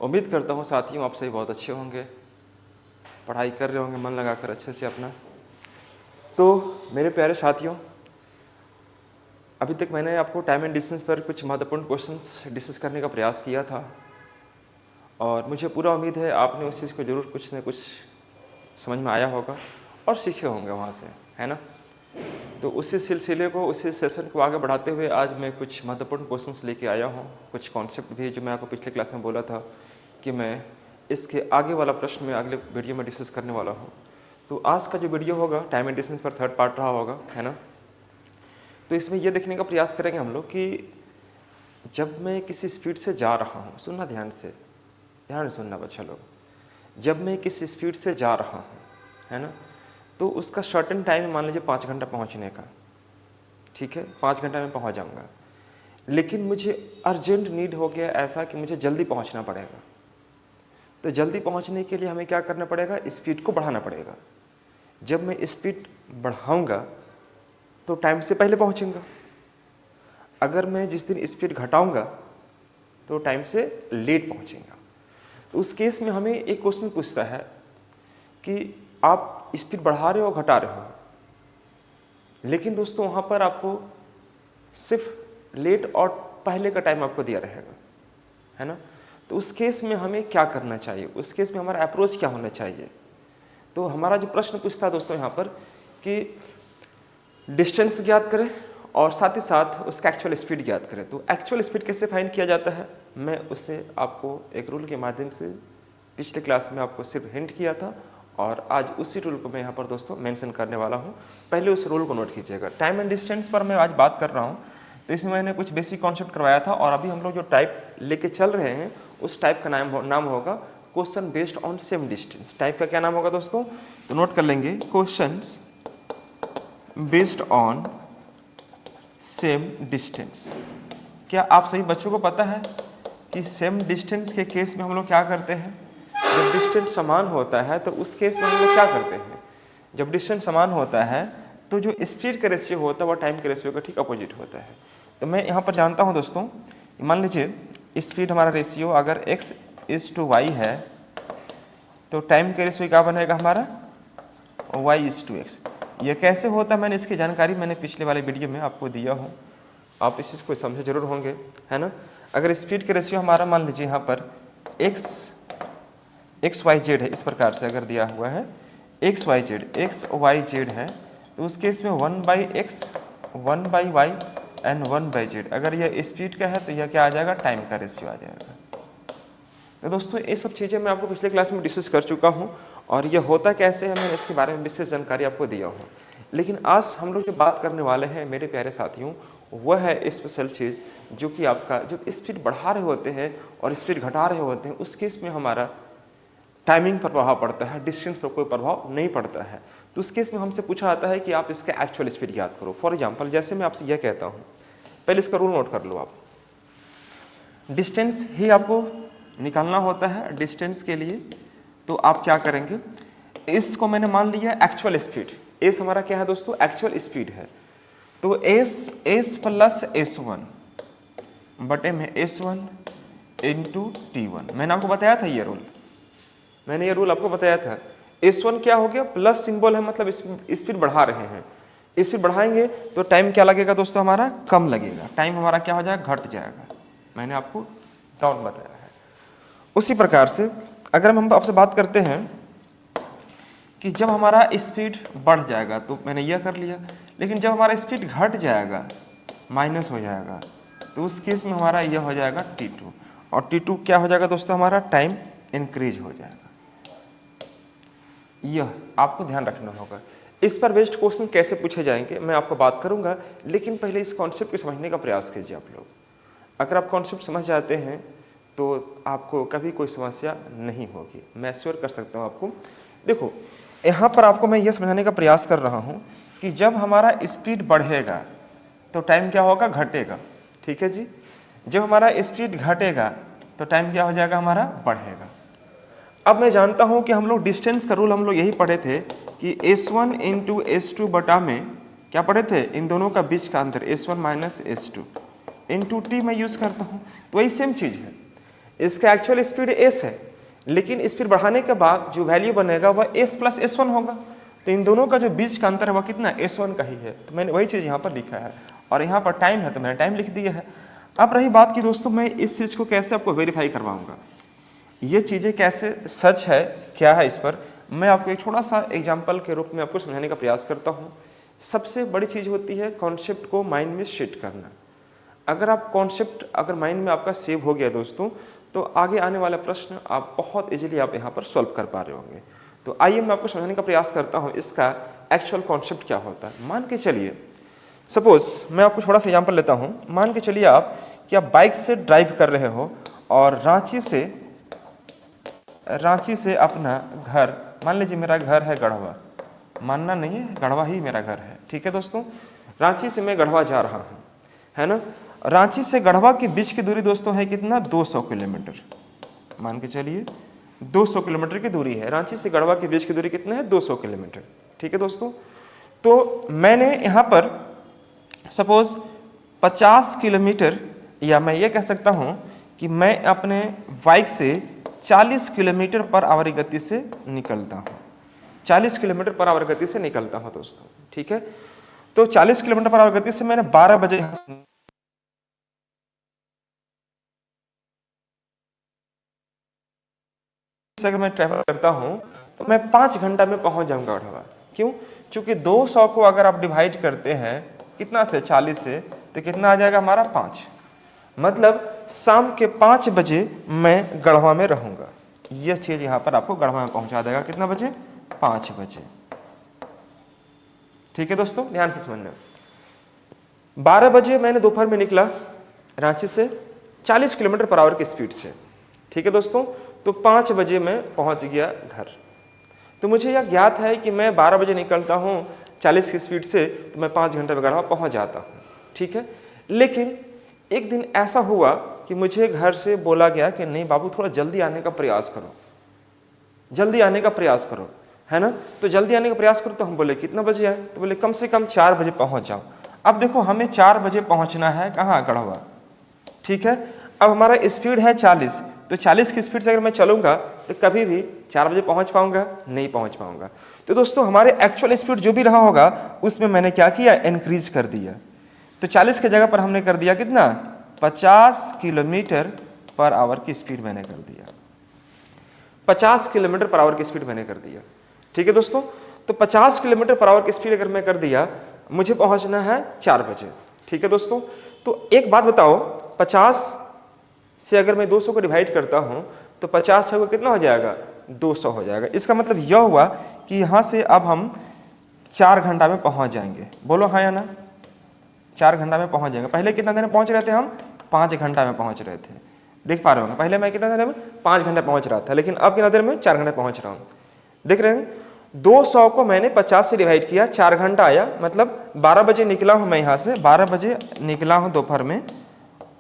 उम्मीद करता हूँ साथियों आप सभी बहुत अच्छे होंगे, पढ़ाई कर रहे होंगे मन लगाकर अच्छे से अपना। तो मेरे प्यारे साथियों, अभी तक मैंने आपको टाइम एंड डिस्टेंस पर कुछ महत्वपूर्ण क्वेश्चंस डिस्कस करने का प्रयास किया था और मुझे पूरा उम्मीद है आपने उस चीज़ को जरूर कुछ न कुछ समझ में आया होगा और सीखे होंगे वहाँ से, है ना। तो उसी सिलसिले को, उसी सेशन को आगे बढ़ाते हुए आज मैं कुछ महत्वपूर्ण क्वेश्चंस लेके आया हूँ, कुछ कॉन्सेप्ट भी जो मैं आपको पिछले क्लास में बोला था कि मैं इसके आगे वाला प्रश्न में अगले वीडियो में डिस्कस करने वाला हूँ। तो आज का जो वीडियो होगा टाइम एंड डिस्टेंस पर थर्ड पार्ट रहा होगा, है ना। तो इसमें यह देखने का प्रयास करेंगे हम लोग कि जब मैं किसी स्पीड से जा रहा हूँ, सुनना ध्यान से सुनना बच्चा लोग, जब मैं किसी स्पीड से जा रहा हूँ, है ना, तो उसका सर्टेन टाइम मान लीजिए 5 घंटा पहुँचने का, ठीक है, 5 घंटा में पहुँच जाऊँगा। लेकिन मुझे अर्जेंट नीड हो गया ऐसा कि मुझे जल्दी पहुँचना पड़ेगा। तो जल्दी पहुँचने के लिए हमें क्या करना पड़ेगा, स्पीड को बढ़ाना पड़ेगा। जब मैं स्पीड बढ़ाऊँगा तो टाइम से पहले पहुँचूँगा। अगर मैं जिस दिन स्पीड घटाऊँगा तो टाइम से लेट पहुँचेगा। तो उस केस में हमें एक क्वेश्चन पूछता है कि आप स्पीड बढ़ा रहे हो घटा रहे हो, लेकिन दोस्तों वहाँ पर आपको सिर्फ लेट और पहले का टाइम आपको दिया रहेगा, है ना। तो उस केस में हमें क्या करना चाहिए, उस केस में हमारा अप्रोच क्या होना चाहिए। तो हमारा जो प्रश्न पूछता है दोस्तों यहाँ पर कि डिस्टेंस ज्ञात करें और साथ ही साथ उसका एक्चुअल स्पीड ज्ञात करें। तो एक्चुअल स्पीड कैसे फाइंड किया जाता है, मैं उससे आपको एक रूल के माध्यम से पिछले क्लास में आपको सिर्फ हिंट किया था और आज उसी रूल को मैं यहाँ पर दोस्तों मेंशन करने वाला हूँ। पहले उस रूल को नोट कीजिएगा। टाइम एंड डिस्टेंस पर मैं आज बात कर रहा हूँ, तो इसमें मैंने कुछ बेसिक कॉन्सेप्ट करवाया था और अभी हम लोग जो टाइप लेके चल रहे हैं उस टाइप का नाम होगा question based on same distance. Type का क्या नाम होगा दोस्तों, तो नोट कर लेंगे, question based on same distance. क्या आप सभी बच्चों को पता है कि सेम डिस्टेंस के केस में हम लोग क्या करते हैं, जब डिस्टेंस समान होता है तो उस केस में हम लोग क्या करते हैं, जब डिस्टेंस समान होता है तो जो स्पीड का रेशियो होता है वो टाइम के रेशियो का ठीक अपोजिट होता है। तो मैं यहाँ पर जानता हूँ दोस्तों, मान लीजिए स्पीड हमारा रेशियो अगर x:y है तो टाइम का रेशियो क्या बनेगा हमारा y:x। ये कैसे होता है मैंने इसकी जानकारी मैंने पिछले वाले वीडियो में आपको दिया हूँ, आप इस चीज़ को समझे जरूर होंगे, है ना। अगर स्पीड का रेशियो हमारा मान लीजिए यहाँ पर xyz है, इस प्रकार से अगर दिया हुआ है xyz है तो उस केस में 1/x 1/y एंड 1/z। अगर यह स्पीड का है तो यह क्या आ जाएगा, टाइम का रेशियो आ जाएगा। तो दोस्तों ये सब चीज़ें मैं आपको पिछले क्लास में डिस्कस कर चुका हूँ और ये होता कैसे है मैंने इसके बारे में विशेष जानकारी आपको दिया हूँ। लेकिन आज हम लोग जो बात करने वाले हैं मेरे प्यारे साथियों, वह है स्पेशल चीज़ जो कि आपका जब स्पीड बढ़ा रहे होते हैं और स्पीड घटा रहे होते हैं उस केस में हमारा टाइमिंग पर प्रभाव पड़ता है, डिस्टेंस पर कोई प्रभाव नहीं पड़ता है। तो उस केस में हमसे पूछा जाता है कि आप इसका एक्चुअल स्पीड याद करो। फॉर एग्जांपल जैसे मैं आपसे यह कहता हूँ, पहले इसका रूल नोट कर लो आप, डिस्टेंस ही आपको निकालना होता है। डिस्टेंस के लिए तो आप क्या करेंगे, इसको मैंने मान लिया एक्चुअल स्पीड, एस हमारा क्या है दोस्तों, एक्चुअल स्पीड है। तो एस प्लस S1 बटे में S1 इंटू T1। मैंने आपको बताया था ये रूल, मैंने ये रूल आपको बताया था। S1 क्या हो गया, प्लस सिंबल है, मतलब स्पीड बढ़ा रहे हैं। स्पीड बढ़ाएंगे तो टाइम क्या लगेगा दोस्तों, हमारा कम लगेगा, टाइम हमारा क्या हो जाएगा, घट जाएगा। मैंने आपको डाउन बताया है। उसी प्रकार से अगर हम आपसे बात करते हैं कि जब हमारा स्पीड बढ़ जाएगा तो मैंने यह कर लिया, लेकिन जब हमारा स्पीड घट जाएगा, माइनस हो जाएगा, तो उस केस में हमारा यह हो जाएगा T2 और T2 क्या हो जाएगा दोस्तों, हमारा टाइम इंक्रीज हो जाएगा। यह आपको ध्यान रखना होगा। इस पर बेस्ड क्वेश्चन कैसे पूछे जाएंगे मैं आपको बात करूंगा, लेकिन पहले इस कॉन्सेप्ट को समझने का प्रयास कीजिए आप लोग। अगर आप कॉन्सेप्ट समझ जाते हैं तो आपको कभी कोई समस्या नहीं होगी, मैं श्योर कर सकता हूँ आपको। देखो यहाँ पर आपको मैं यह समझाने का प्रयास कर रहा हूँ कि जब हमारा स्पीड बढ़ेगा तो टाइम क्या होगा, घटेगा, ठीक है जी। जब हमारा स्पीड घटेगा तो टाइम क्या हो जाएगा, हमारा बढ़ेगा। अब मैं जानता हूँ कि हम लोग डिस्टेंस का रूल हम लोग यही पढ़े थे कि S1 इंटू S2 बटा में क्या पढ़े थे, इन दोनों का बीच का अंतर S1 minus S2 into T मैं यूज़ करता हूँ। तो वही सेम चीज़ है, इसका एक्चुअल स्पीड s है, लेकिन स्पीड बढ़ाने के बाद जो वैल्यू बनेगा वह s प्लस s1 होगा। तो इन दोनों का जो बीच का अंतर है वह कितना, s1 का ही है। तो मैंने वही चीज़ यहाँ पर लिखा है, और यहाँ पर टाइम है तो मैंने टाइम लिख दिया है। अब रही बात कि दोस्तों मैं इस चीज़ को कैसे आपको वेरीफाई करवाऊँगा, ये चीज़ें कैसे सच है क्या है, इस पर मैं आपको एक थोड़ा सा एग्जाम्पल के रूप में आपको समझाने का प्रयास करता हूँ। सबसे बड़ी चीज़ होती है कॉन्सेप्ट को माइंड में सेट करना। अगर आप कॉन्सेप्ट अगर माइंड में आपका सेव हो गया दोस्तों, तो आगे आने वाला प्रश्न आप बहुत इजीली आप यहाँ पर सॉल्व कर पा रहे होंगे। तो आइए मैं आपको समझाने का प्रयास करता हूँ इसका एक्चुअल कॉन्सेप्ट क्या होता है। मान के चलिए, सपोज मैं आपको थोड़ा सा एग्जाम्पल लेता हूँ। मान के चलिए आप कि आप बाइक से ड्राइव कर रहे हो और रांची से अपना घर, मान लीजिए मेरा घर है गढ़वा, मानना नहीं है, गढ़वा ही मेरा घर है, ठीक है दोस्तों। रांची से मैं गढ़वा जा रहा हूँ, है ना। रांची से गढ़वा के बीच की दूरी दोस्तों है कितना, 200 किलोमीटर। मान के चलिए 200 किलोमीटर की दूरी है, रांची से गढ़वा के बीच की दूरी कितना है, 200 किलोमीटर, ठीक है दोस्तों। तो मैंने यहाँ पर सपोज 50 किलोमीटर, या मैं ये कह सकता हूँ कि मैं अपने बाइक से 40 किलोमीटर पर आवर गति से निकलता हूँ, 40 किलोमीटर पर आवर गति से निकलता हूँ दोस्तों, ठीक है। तो 40 किलोमीटर पर आवर गति से मैंने 12 बजे अगर मैं ट्रैवल करता हूँ तो मैं 5 घंटा में पहुंच जाऊंगा गढ़वा। क्यों? क्योंकि 200 को अगर आप डिवाइड करते हैं कितना से, 40 से, तो कितना आ जाएगा हमारा 5। मतलब शाम के 5 बजे मैं गढ़वा में रहूंगा। यह चीज यहाँ पर आपको गढ़वा में पहुंचा देगा कितना बजे, 5 बजे, ठीक है दोस्तों। ध्यान से समझना, 12 बजे मैंने दोपहर में निकला रांची से 40 किलोमीटर पर आवर की स्पीड से, ठीक है दोस्तों। तो 5 बजे मैं पहुंच गया घर। तो मुझे यह ज्ञात है कि मैं 12 बजे निकलता हूं 40 की स्पीड से, तो मैं 5 घंटे में गढ़वा पहुंच जाता हूं, ठीक है। लेकिन एक दिन ऐसा हुआ कि मुझे घर से बोला गया कि नहीं बाबू, थोड़ा जल्दी आने का प्रयास करो, जल्दी आने का प्रयास करो, है ना। तो जल्दी आने का प्रयास करो, तो हम बोले कितना बजे आए, तो बोले कम से कम 4 बजे पहुंच जाओ। अब देखो हमें 4 बजे पहुंचना है कहाँ, गढ़वा, ठीक है। अब हमारा स्पीड है 40, तो 40 की स्पीड से अगर मैं चलूंगा तो कभी भी 4 बजे पहुंच पाऊंगा, नहीं पहुंच पाऊंगा। तो दोस्तों हमारे एक्चुअल स्पीड जो भी रहा होगा उसमें मैंने क्या किया, इंक्रीज कर दिया। तो 40 की जगह पर हमने कर दिया कितना, 50 किलोमीटर पर आवर की स्पीड मैंने कर दिया, 50 किलोमीटर पर आवर की स्पीड मैंने कर दिया, ठीक है दोस्तों। तो 50 किलोमीटर पर आवर की स्पीड अगर मैं कर दिया, मुझे पहुंचना है 4 बजे, ठीक है दोस्तों। तो एक बात बताओ, 50 से अगर मैं 200 को डिवाइड करता हूं तो 50 को कितना हो जाएगा, 200 हो जाएगा। इसका मतलब यह हुआ कि यहां से अब हम 4 घंटा में पहुंच जाएंगे। बोलो हाँ या ना, 4 घंटा में पहुंच जाएंगे। पहले कितना देर में पहुंच रहे थे हम, 5 घंटा में पहुंच रहे थे। देख पा रहे हो, पहले मैं कितना देर में 5 घंटे पहुंच रहा था, लेकिन अब कितना देर में 4 घंटे पहुंच रहा हूँ। देख रहे हैं, 200 को मैंने 50 से डिवाइड किया, 4 घंटा आया। मतलब 12 बजे निकला हूं मैं यहाँ से, 12 बजे निकला हूं दोपहर में,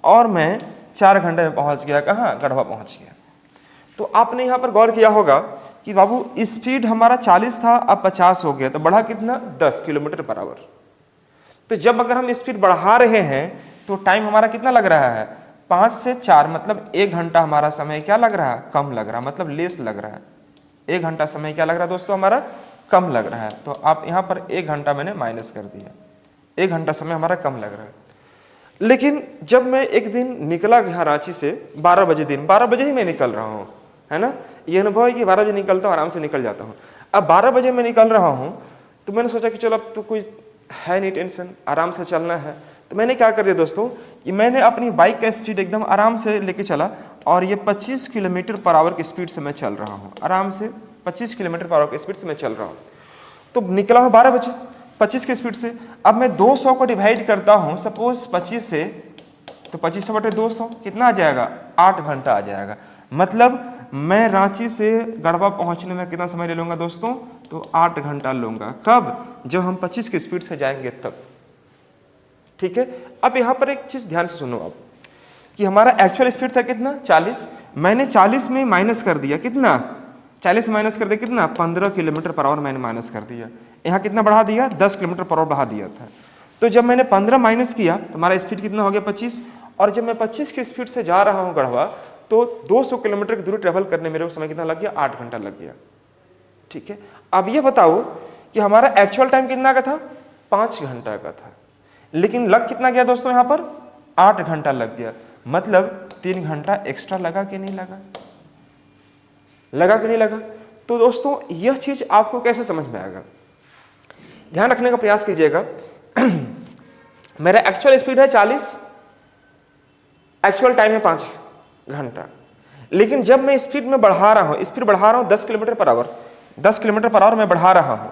और मैं 4 घंटे में पहुंच गया कहाँ, गढ़वा पहुंच गया। तो आपने यहाँ पर गौर किया होगा कि बाबू स्पीड हमारा 40 था, अब 50 हो गया, तो बढ़ा कितना, 10 किलोमीटर पर आवर। तो जब अगर हम स्पीड बढ़ा रहे हैं तो टाइम हमारा कितना लग रहा है, 5 से 4, मतलब 1 घंटा हमारा समय क्या लग रहा है, कम लग रहा है, मतलब लेस लग रहा है। 1 घंटा समय क्या लग रहा है दोस्तों, हमारा कम लग रहा है। तो आप यहाँ पर 1 घंटा मैंने माइनस कर दिया, 1 घंटा समय हमारा कम लग रहा है। लेकिन जब मैं एक दिन निकला यहाँ रांची से 12 बजे, दिन 12 बजे ही मैं निकल रहा हूँ, है ना। ये अनुभव है कि 12 बजे निकलता हूँ, आराम से निकल जाता हूँ। अब 12 बजे मैं निकल रहा हूँ तो मैंने सोचा कि चलो अब तो कोई है नहीं टेंशन, आराम से चलना है। तो मैंने क्या कर दिया दोस्तों कि मैंने अपनी बाइक का स्पीड एकदम आराम से लेके चला, और ये 25 किलोमीटर पर आवर की स्पीड से मैं चल रहा हूँ, आराम से 25 किलोमीटर पर आवर की स्पीड से मैं चल रहा हूँ। तो निकला हूँ 12 बजे 25 की स्पीड से। अब मैं 200 को डिवाइड करता हूँ सपोज 25 से, तो 25/200 कितना आ जाएगा, 8 घंटा आ जाएगा। मतलब मैं रांची से गढ़वा पहुंचने में कितना समय ले लूंगा दोस्तों, तो 8 घंटा लूंगा। कब, जब हम 25 की स्पीड से जाएंगे तब, ठीक है। अब यहाँ पर एक चीज ध्यान से सुनो आप, कि हमारा एक्चुअल स्पीड था कितना, 40, मैंने 40 में माइनस कर दिया कितना, 40 माइनस कर दिया कितना, 15 किलोमीटर पर आवर मैंने माइनस कर दिया। यहाँ कितना बढ़ा दिया, 10 किलोमीटर पर आवर बढ़ा दिया था। तो जब मैंने 15 माइनस किया तो हमारा स्पीड कितना हो गया, 25। और जब मैं 25 की स्पीड से जा रहा हूँ गढ़वा, तो 200 किलोमीटर की दूरी ट्रेवल करने मेरे को समय कितना लग गया, 8 घंटा लग गया। ठीक है, अब ये बताओ कि हमारा एक्चुअल टाइम कितना का था, 5 घंटा का था, लेकिन लग कितना गया दोस्तों, यहाँ पर 8 घंटा लग गया। मतलब 3 घंटा एक्स्ट्रा लगा कि नहीं लगा, लगा कि नहीं लगा। तो दोस्तों यह चीज आपको कैसे समझ में आएगा, ध्यान रखने का प्रयास कीजिएगा। मेरा एक्चुअल स्पीड है 40, एक्चुअल टाइम है 5 घंटा, लेकिन जब मैं स्पीड में बढ़ा रहा हूं, स्पीड बढ़ा रहा हूं 10 kilometre per our, 10 kilometre per our मैं बढ़ा रहा हूं,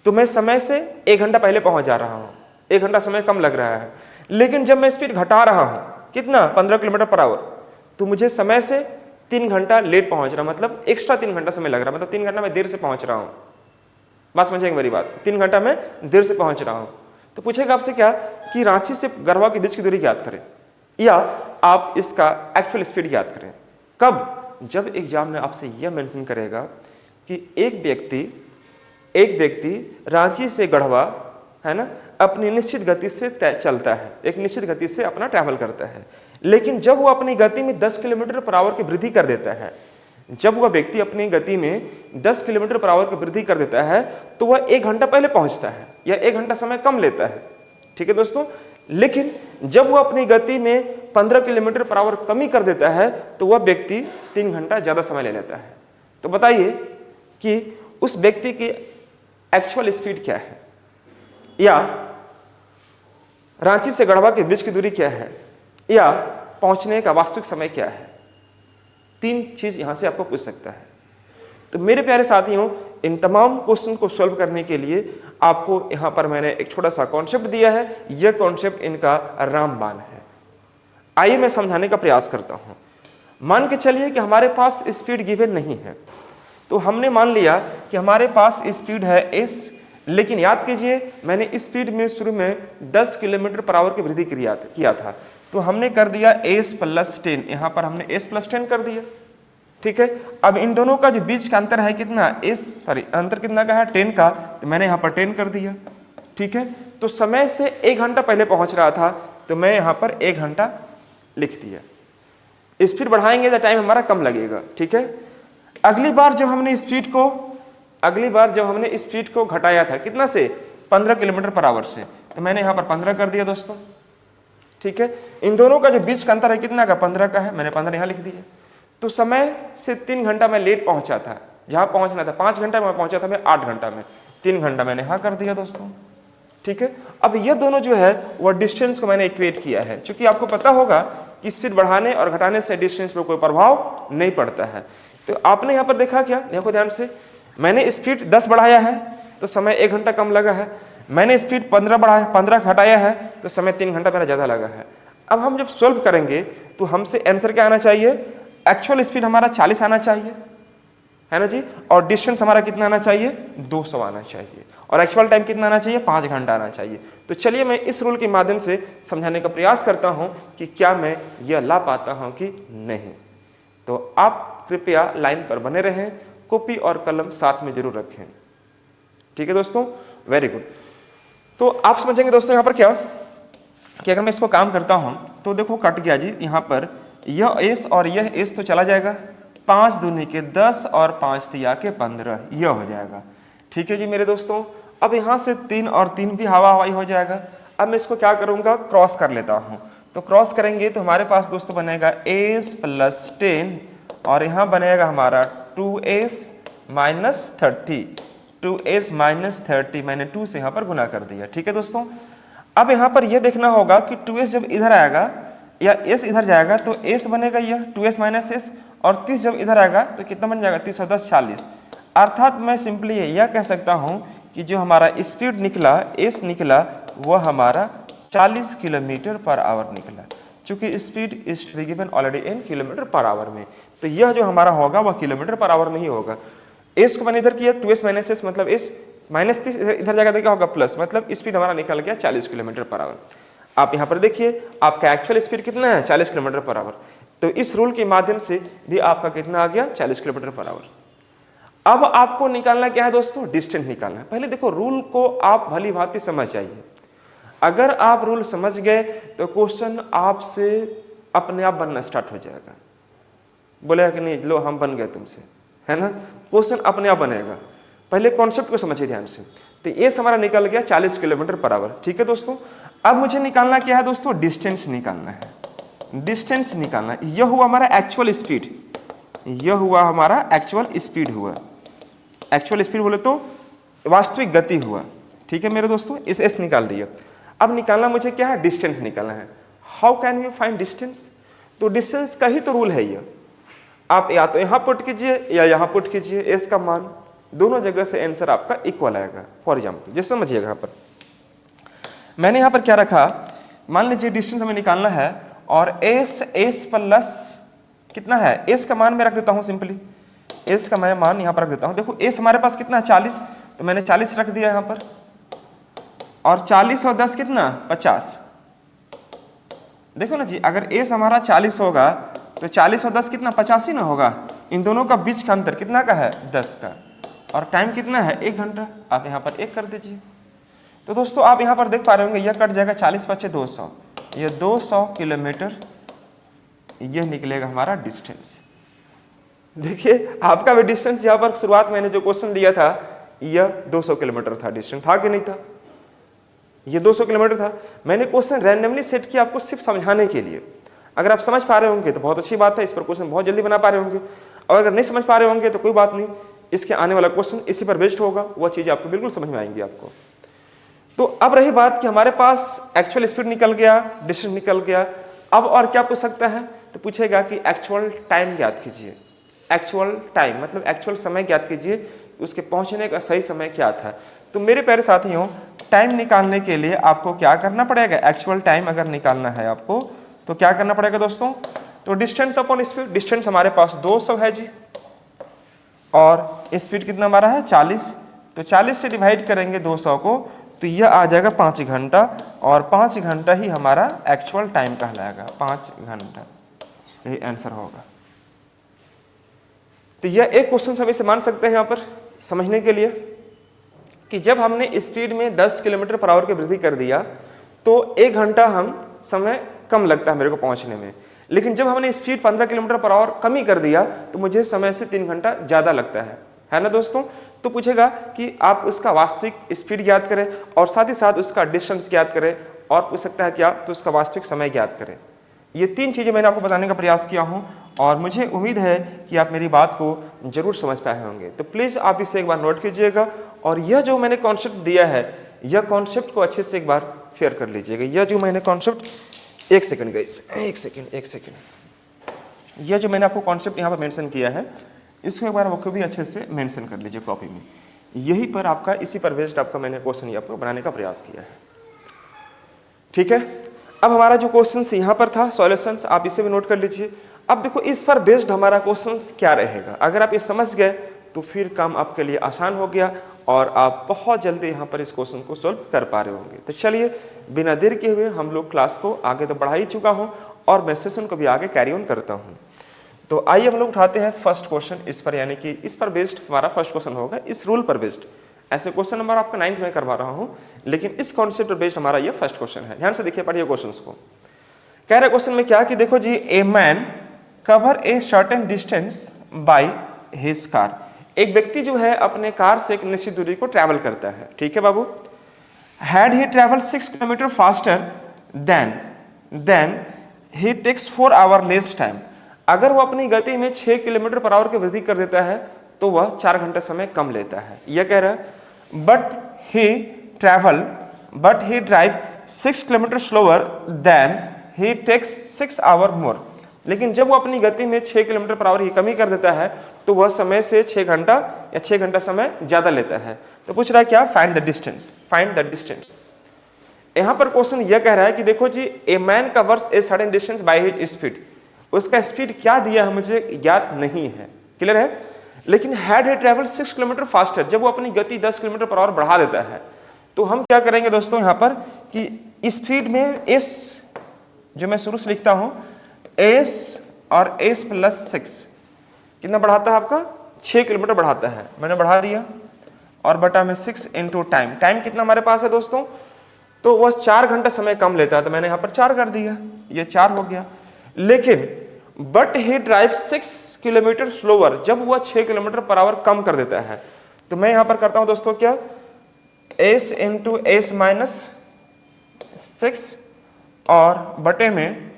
तो मैं समय से 1 घंटा पहले पहुंच जा रहा हूं, 1 घंटा समय कम लग रहा है। लेकिन जब मैं स्पीड घटा रहा हूं, कितना, 15 किलोमीटर पर आवर, तो मुझे समय से 3 घंटा लेट पहुंच रहा, मतलब एक्स्ट्रा 3 घंटा समय लग रहा, मतलब 3 घंटा मैं देर से पहुंच रहा हूं। बात समझेंगे मेरी बात, 3 घंटा मैं देर से पहुंच रहा हूं। तो पूछेगा आपसे क्या कि रांची से गढ़वा के बीच की दूरी ज्ञात करें, या आप इसका एक्चुअल स्पीड ज्ञात करें। कब, जब एग्जाम में आपसे यह मेंशन करेगा कि एक व्यक्ति रांची से गढ़वा, है ना, अपनी निश्चित गति से चलता है, एक निश्चित गति से अपना ट्रैवल करता है, लेकिन जब वो अपनी गति में 10 किलोमीटर पर आवर की वृद्धि कर देता है, जब वह व्यक्ति अपनी गति में 10 किलोमीटर पर आवर की वृद्धि कर देता है, तो वह 1 घंटा पहले पहुंचता है या 1 घंटा समय कम लेता है। ठीक है दोस्तों, लेकिन जब वह अपनी गति में 15 किलोमीटर पर आवर कमी कर देता है, तो वह व्यक्ति 3 घंटा ज्यादा समय ले लेता है। तो बताइए कि उस व्यक्ति की एक्चुअल स्पीड क्या है, या रांची से गढ़वा के बीच की दूरी क्या है, या पहुंचने का वास्तविक समय क्या है। 3 चीज यहां से आपको पूछ सकता है। तो मेरे प्यारे साथियों, इन तमाम क्वेश्चन को सॉल्व करने के लिए आपको यहां पर मैंने एक छोटा सा कॉन्सेप्ट दिया है। यह कॉन्सेप्ट इनका रामबाण है। आइए मैं समझाने का प्रयास करता हूं। मान के चलिए कि हमारे पास स्पीड गिवन नहीं है, तो हमने मान लिया कि हमारे पास स्पीड है s, लेकिन याद कीजिए मैंने स्पीड में शुरू में 10 किलोमीटर पर आवर की वृद्धि किया था, तो हमने कर दिया s + 10, यहां पर हमने s + 10 कर दिया। ठीक है, अब इन दोनों का जो बीच का अंतर है कितना, अंतर कितना का है, 10 का, तो मैंने यहां पर 10 कर दिया। ठीक है, तो समय से 1 घंटा पहले पहुंच रहा था, तो मैं यहां पर 1 घंटा लिख दिया। स्पीड बढ़ाएंगे तो टाइम हमारा कम लगेगा। ठीक है, अगली बार जब हमने स्पीड को घटाया था कितना से, 15 किलोमीटर पर आवर से, तो मैंने यहां पर 15 कर दिया दोस्तों। ठीक है, इन दोनों का जो बीच का अंतर है कितना का, 15 का है, मैंने 15 यहां लिख दिया। तो समय से 3 घंटा मैं लेट पहुंचा था, जहां पहुंचना था 5 घंटा में पहुंचा था मैं 8 घंटा में, 3 घंटा मैंने यहां कर दिया दोस्तों। ठीक है, अब ये दोनों जो है वो डिस्टेंस को मैंने इक्वेट किया है, क्योंकि आपको पता होगा कि स्पीड बढ़ाने और घटाने से डिस्टेंस पर कोई प्रभाव नहीं पड़ता है। तो आपने यहां पर देखा क्या, देखो ध्यान से, मैंने स्पीड 10 बढ़ाया है तो समय 1 घंटा कम लगा है, मैंने स्पीड 15 घटाया है तो समय 3 घंटा मेरा ज्यादा लगा है। अब हम जब सोल्व करेंगे तो हमसे आंसर क्या आना चाहिए, एक्चुअल स्पीड हमारा 40 आना चाहिए, है ना जी, और डिस्टेंस हमारा कितना आना चाहिए, 200 आना चाहिए, और एक्चुअल टाइम कितना आना चाहिए, 5 घंटा आना चाहिए। तो चलिए मैं इस रूल के माध्यम से समझाने का प्रयास करता हूं कि क्या मैं यह ला पाता हूं कि नहीं। तो आप कृपया लाइन पर बने रहें, कॉपी और कलम साथ में जरूर रखें। ठीक है दोस्तों, वेरी गुड। तो आप समझेंगे दोस्तों यहां पर क्या कि अगर मैं इसको काम करता हूं तो देखो कट गया जी, यहां पर यह s और यह s तो चला जाएगा, 5 दूनी के 10 और 5 तिया के 15, यह हो जाएगा। ठीक है जी मेरे दोस्तों, अब यहां से 3 और 3 भी हवा हवाई हो जाएगा। अब मैं इसको क्या करूंगा, क्रॉस कर लेता हूं। तो क्रॉस करेंगे तो हमारे पास दोस्तों बनेगा s + 10, और यहां बनेगा हमारा 2s - 30, 2s - 30, मैंने 2 से यहां पर गुना कर दिया। ठीक है दोस्तों, अब यहां पर यह देखना होगा कि 2s जब इधर आएगा या s इधर जाएगा तो s बनेगा यह 2s - s, और 30 जब इधर आएगा तो कितना बन जाएगा, 30 और 10 40। अर्थात मैं सिंपली यह कह सकता हूं कि जो हमारा स्पीड निकला, s निकला, वह हमारा 40 किलोमीटर पर आवर निकला, क्योंकि speed is to be given already in kilometre per hour में। तो यह जो हमारा होगा वह किलोमीटर पर आवर में ही होगा। s को मैंने इधर किया 2s - s, मतलब s -30 इधर जाएगा तो क्या होगा प्लस, मतलब स्पीड हमारा निकल गया 40 किलोमीटर पर आवर। आप यहां पर देखिए आपका एक्चुअल स्पीड कितना है, 40 किलोमीटर पर आवर। तो इस रूल के माध्यम से भी आपका कितना आ गया, 40 किलोमीटर पर आवर। अब आपको निकालना क्या है दोस्तों, डिस्टेंस निकालना है। पहले देखो रूल को आप भली भांति समझ जाइए। अगर आप रूल समझ गए तो क्वेश्चन आपसे अपने आप बनना स्टार्ट हो जाएगा। बोलेगा कि नहीं लो हम बन गए तुमसे, है ना। क्वेश्चन अपने आप बनेगा। पहले कॉन्सेप्ट को समझिए ध्यान से। तो ये हमारा निकल गया 40 किलोमीटर पर आवर, ठीक है दोस्तों। अब मुझे निकालना क्या है दोस्तों, डिस्टेंस निकालना है, डिस्टेंस निकालना है। यह हुआ हमारा एक्चुअल स्पीड, यह हुआ हमारा एक्चुअल स्पीड हुआ, एक्चुअल स्पीड बोले तो वास्तविक गति हुआ, ठीक है मेरे दोस्तों। इस एस निकाल दिया। अब निकालना मुझे क्या है, डिस्टेंस निकालना है। How can we find distance, तो डिस्टेंस का ही तो रूल है ये। आप या तो यहाँ पुट कीजिए या यहाँ पुट कीजिए, एस का मान दोनों जगह से आंसर आपका इक्वल आएगा। फॉर एग्जाम्पल जैसे समझिएगा, यहाँ पर मैंने यहाँ पर क्या रखा, मान लीजिए डिस्टेंस हमें निकालना है और एस प्लस कितना है, एस का मान मैं रख देता हूँ सिंपली, एस का मैं मान यहाँ पर रख देता हूँ। देखो एस हमारे पास कितना है 40, तो मैंने 40 रख दिया यहाँ पर, और 40 और 10 कितना 50। देखो ना जी, अगर एस हमारा 40 होगा तो 40 और 10 कितना 85 ना होगा। इन दोनों का बीच का अंतर कितना का है 10 का, और टाइम कितना है 1 घंटा। आप यहाँ पर 1 कर दीजिए। तो दोस्तों आप यहाँ पर देख पा रहे होंगे, यह कट जाएगा 40 बचे 200, यह 200 किलोमीटर यह निकलेगा हमारा डिस्टेंस। देखिए आपका भी डिस्टेंस यहाँ पर शुरुआत मैंने जो क्वेश्चन दिया था यह 200 किलोमीटर था, डिस्टेंस था कि नहीं था, ये 200 किलोमीटर था। मैंने क्वेश्चन रैंडमली सेट किया आपको सिर्फ समझाने के लिए। अगर आप समझ पा रहे होंगे तो बहुत अच्छी बात है, इस पर क्वेश्चन बहुत जल्दी बना पा रहे होंगे, और अगर नहीं समझ पा रहे होंगे तो कोई बात नहीं, इसके आने वाला क्वेश्चन इसी पर बेस्ड होगा, वह चीज़ आपको बिल्कुल समझ में आएंगी आपको। तो अब रही बात कि हमारे पास एक्चुअल स्पीड निकल गया, डिस्टेंस निकल गया, अब और क्या पूछ सकता है, तो पूछेगा कि एक्चुअल टाइम ज्ञात कीजिए। एक्चुअल टाइम मतलब एक्चुअल समय ज्ञात कीजिए, उसके पहुंचने का सही समय क्या था। तो मेरे प्यारे साथियों, टाइम निकालने के लिए आपको क्या करना पड़ेगा, एक्चुअल टाइम अगर निकालना है आपको तो क्या करना पड़ेगा दोस्तों, तो डिस्टेंस अपॉन स्पीड। डिस्टेंस हमारे पास 200 है जी, और स्पीड कितना हमारा है 40, तो 40 से डिवाइड करेंगे 200 को, तो यह आ जाएगा 5 घंटा, और 5 घंटा ही हमारा एक्चुअल टाइम कहलाएगा, 5 घंटा, यही आंसर होगा। तो यह एक क्वेश्चन हम इसे मान सकते हैं यहाँ पर समझने के लिए कि जब हमने स्पीड में 10 किलोमीटर पर आवर की वृद्धि कर दिया तो 1 घंटा हम समय कम लगता है मेरे को पहुंचने में, लेकिन जब हमने स्पीड 15 किलोमीटर पर आवर कमी कर दिया तो मुझे समय से 3 घंटा ज्यादा लगता है ना दोस्तों। तो पूछेगा कि आप उसका वास्तविक स्पीड ज्ञात करें और साथ ही साथ उसका डिस्टेंस ज्ञात करें, और पूछ सकता है क्या, तो उसका वास्तविक समय ज्ञात करें। ये 3 चीजें मैंने आपको बताने का प्रयास किया हूं, और मुझे उम्मीद है कि आप मेरी बात को जरूर समझ पाए होंगे। तो प्लीज आप इसे एक बार नोट कीजिएगा, और यह जो मैंने कॉन्सेप्ट दिया है, यह कॉन्सेप्ट को अच्छे से एक बार फेयर कर लीजिएगा। यह जो मैंने कॉन्सेप्ट, एक सेकंड गाइस, एक सेकंड, यह जो मैंने आपको कॉन्सेप्ट यहाँ पर मेंशन किया है, इसको एक बार आपको भी अच्छे से मेंशन कर लीजिए कॉपी में। यही पर आपका, इसी पर बेस्ड आपका मैंने क्वेश्चन आपको बनाने का प्रयास किया है, ठीक है। अब हमारा जो क्वेश्चन यहाँ पर था सॉल्यूशंस, आप इसे भी नोट कर लीजिए। अब देखो इस पर बेस्ड हमारा क्वेश्चन क्या रहेगा, अगर आप ये समझ गए तो फिर काम आपके लिए आसान हो गया, और आप बहुत जल्दी यहाँ पर इस क्वेश्चन को सोल्व कर पा रहे होंगे। तो चलिए बिना देर किए हुए हम लोग क्लास को आगे तो बढ़ा ही चुका हूँ, और मैं सेशन को भी आगे कैरी ऑन करता हूँ। तो आइए हम लोग उठाते हैं फर्स्ट क्वेश्चन इस पर, यानी कि इस पर बेस्ड हमारा फर्स्ट क्वेश्चन होगा, इस रूल पर बेस्ड। ऐसे क्वेश्चन नंबर आपका 9th में करवा रहा हूँ, लेकिन इस कॉन्सेप्ट पर बेस्ड हमारा ये फर्स्ट क्वेश्चन है। ध्यान से देखिए, पढ़िए क्वेश्चन को। कह रहे क्वेश्चन में क्या कि देखो जी, a man cover a certain distance by his car. एक व्यक्ति जो है अपने कार से एक निश्चित दूरी को ट्रैवल करता है, ठीक है बाबू। Had he travel 6 kilometre faster than he takes 4 hour less time. अगर वो अपनी गति में 6 किलोमीटर पर आवर की वृद्धि कर देता है तो वह 4 घंटे समय कम लेता है। यह कह रहा है but he drive 6 kilometre slower than he takes 6 hour more. लेकिन जब वो अपनी गति में 6 किलोमीटर पर आवर की कमी कर देता है तो वह समय से 6 घंटा या 6 घंटा समय ज्यादा लेता है। तो पूछ रहा है क्या, find the distance, find the distance. यहां पर क्वेश्चन यह कह रहा है कि देखो जी, a man covers a certain distance by his speed. उसका स्पीड क्या दिया है मुझे ज्ञात नहीं है, क्लियर है। लेकिन had he travel 6 kilometre faster, जब वो अपनी गति 10 किलोमीटर पर आवर बढ़ा देता है तो हम क्या करेंगे दोस्तों यहाँ पर कि स्पीड में एस जो मैं शुरू से लिखता हूं, एस और एस प्लस 6 कितना बढ़ाता है आपका 6 किलोमीटर बढ़ाता है, मैंने बढ़ा दिया, और बटा में 6 इंटू टाइम। टाइम कितना हमारे पास है दोस्तों, तो वह 4 घंटा समय कम लेता है, तो मैंने यहाँ पर 4 कर दिया, ये 4 हो गया। लेकिन but he drive 6 kilometre slower, जब वह 6 किलोमीटर पर आवर कम कर देता है। तो मैं यहां पर करता हूं दोस्तों क्या, s इंटू एस माइनस 6 और बटे में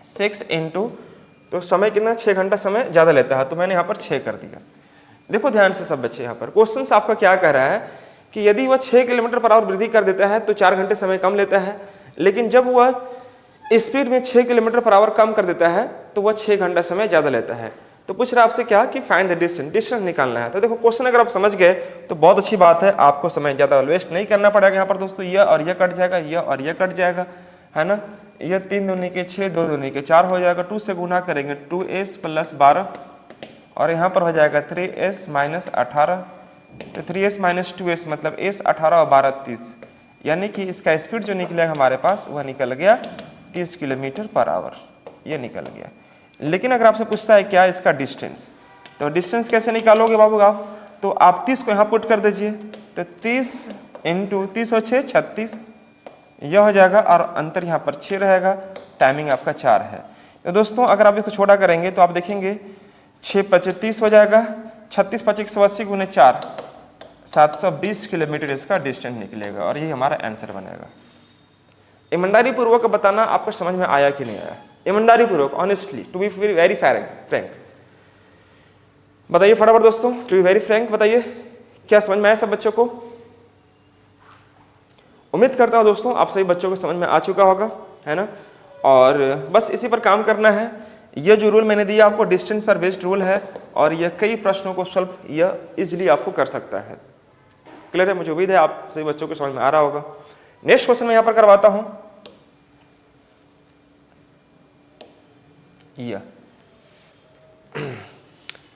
6 इंटू, तो समय कितना, 6 घंटा समय ज्यादा लेता है, तो मैंने यहां पर 6 कर दिया। देखो ध्यान से सब बच्चे, यहां पर क्वेश्चन आपका क्या कह रहा है कि यदि वह 6 किलोमीटर पर आवर वृद्धि कर देता है तो 4 घंटे समय कम लेता है, लेकिन जब वह स्पीड में 6 किलोमीटर पर आवर कम कर देता है तो वह 6 घंटा समय ज्यादा लेता है। तो पूछ रहा है आपसे क्या कि फाइंड द डिस्टेंस, डिस्टेंस निकालना है। तो देखो क्वेश्चन अगर आप समझ गए तो बहुत अच्छी बात है, आपको समय ज्यादा वेस्ट नहीं करना पड़ेगा। यहाँ पर दोस्तों यह और यह कट जाएगा, यह और यह कट जाएगा, है ना। यह 3 दूनी के 6, 2 दूनी के 4 हो जाएगा, 2 से गुना करेंगे 2s प्लस 12 और यहाँ पर हो जाएगा 3s माइनस 18, तो 3s माइनस 2s मतलब s 18 और 12 30, यानी कि इसका स्पीड जो निकलेगा हमारे पास वह निकल गया 30 किलोमीटर पर आवर, ये निकल गया। लेकिन अगर आपसे पूछता है क्या इसका डिस्टेंस, तो डिस्टेंस कैसे निकालोगे बाबू आप, तो आप 30 को यहाँ पुट कर दीजिए, तो 30 इंटू 30 और 6 36, यह हो जाएगा और अंतर यहाँ पर 6 रहेगा, टाइमिंग आपका 4 है। तो दोस्तों अगर आप इसको छोटा करेंगे तो आप देखेंगे 6 × 5 = 30 हो जाएगा, 36 × 5 = 180 × 4 720 किलोमीटर इसका डिस्टेंस निकलेगा और यही हमारा आंसर बनेगा। ईमानदारी पूर्वक बताना आपको समझ में आया कि नहीं आया, ईमानदारी पूर्वक, honestly, to be very frank बताइए फटाफट दोस्तों, टू बी वेरी फ्रैंक बताइए, क्या समझ में आया सब बच्चों को? उम्मीद करता हूं दोस्तों आप सभी बच्चों को समझ में आ चुका होगा, है ना। और बस इसी पर काम करना है। यह जो रूल मैंने दिया आपको डिस्टेंस पर बेस्ड रूल है और यह कई प्रश्नों को सॉल्व यह इजिली आपको कर सकता है। क्लियर है? मुझे उम्मीद है आप सभी बच्चों को समझ में आ रहा होगा। नेक्स्ट क्वेश्चन मैं यहां पर करवाता हूं।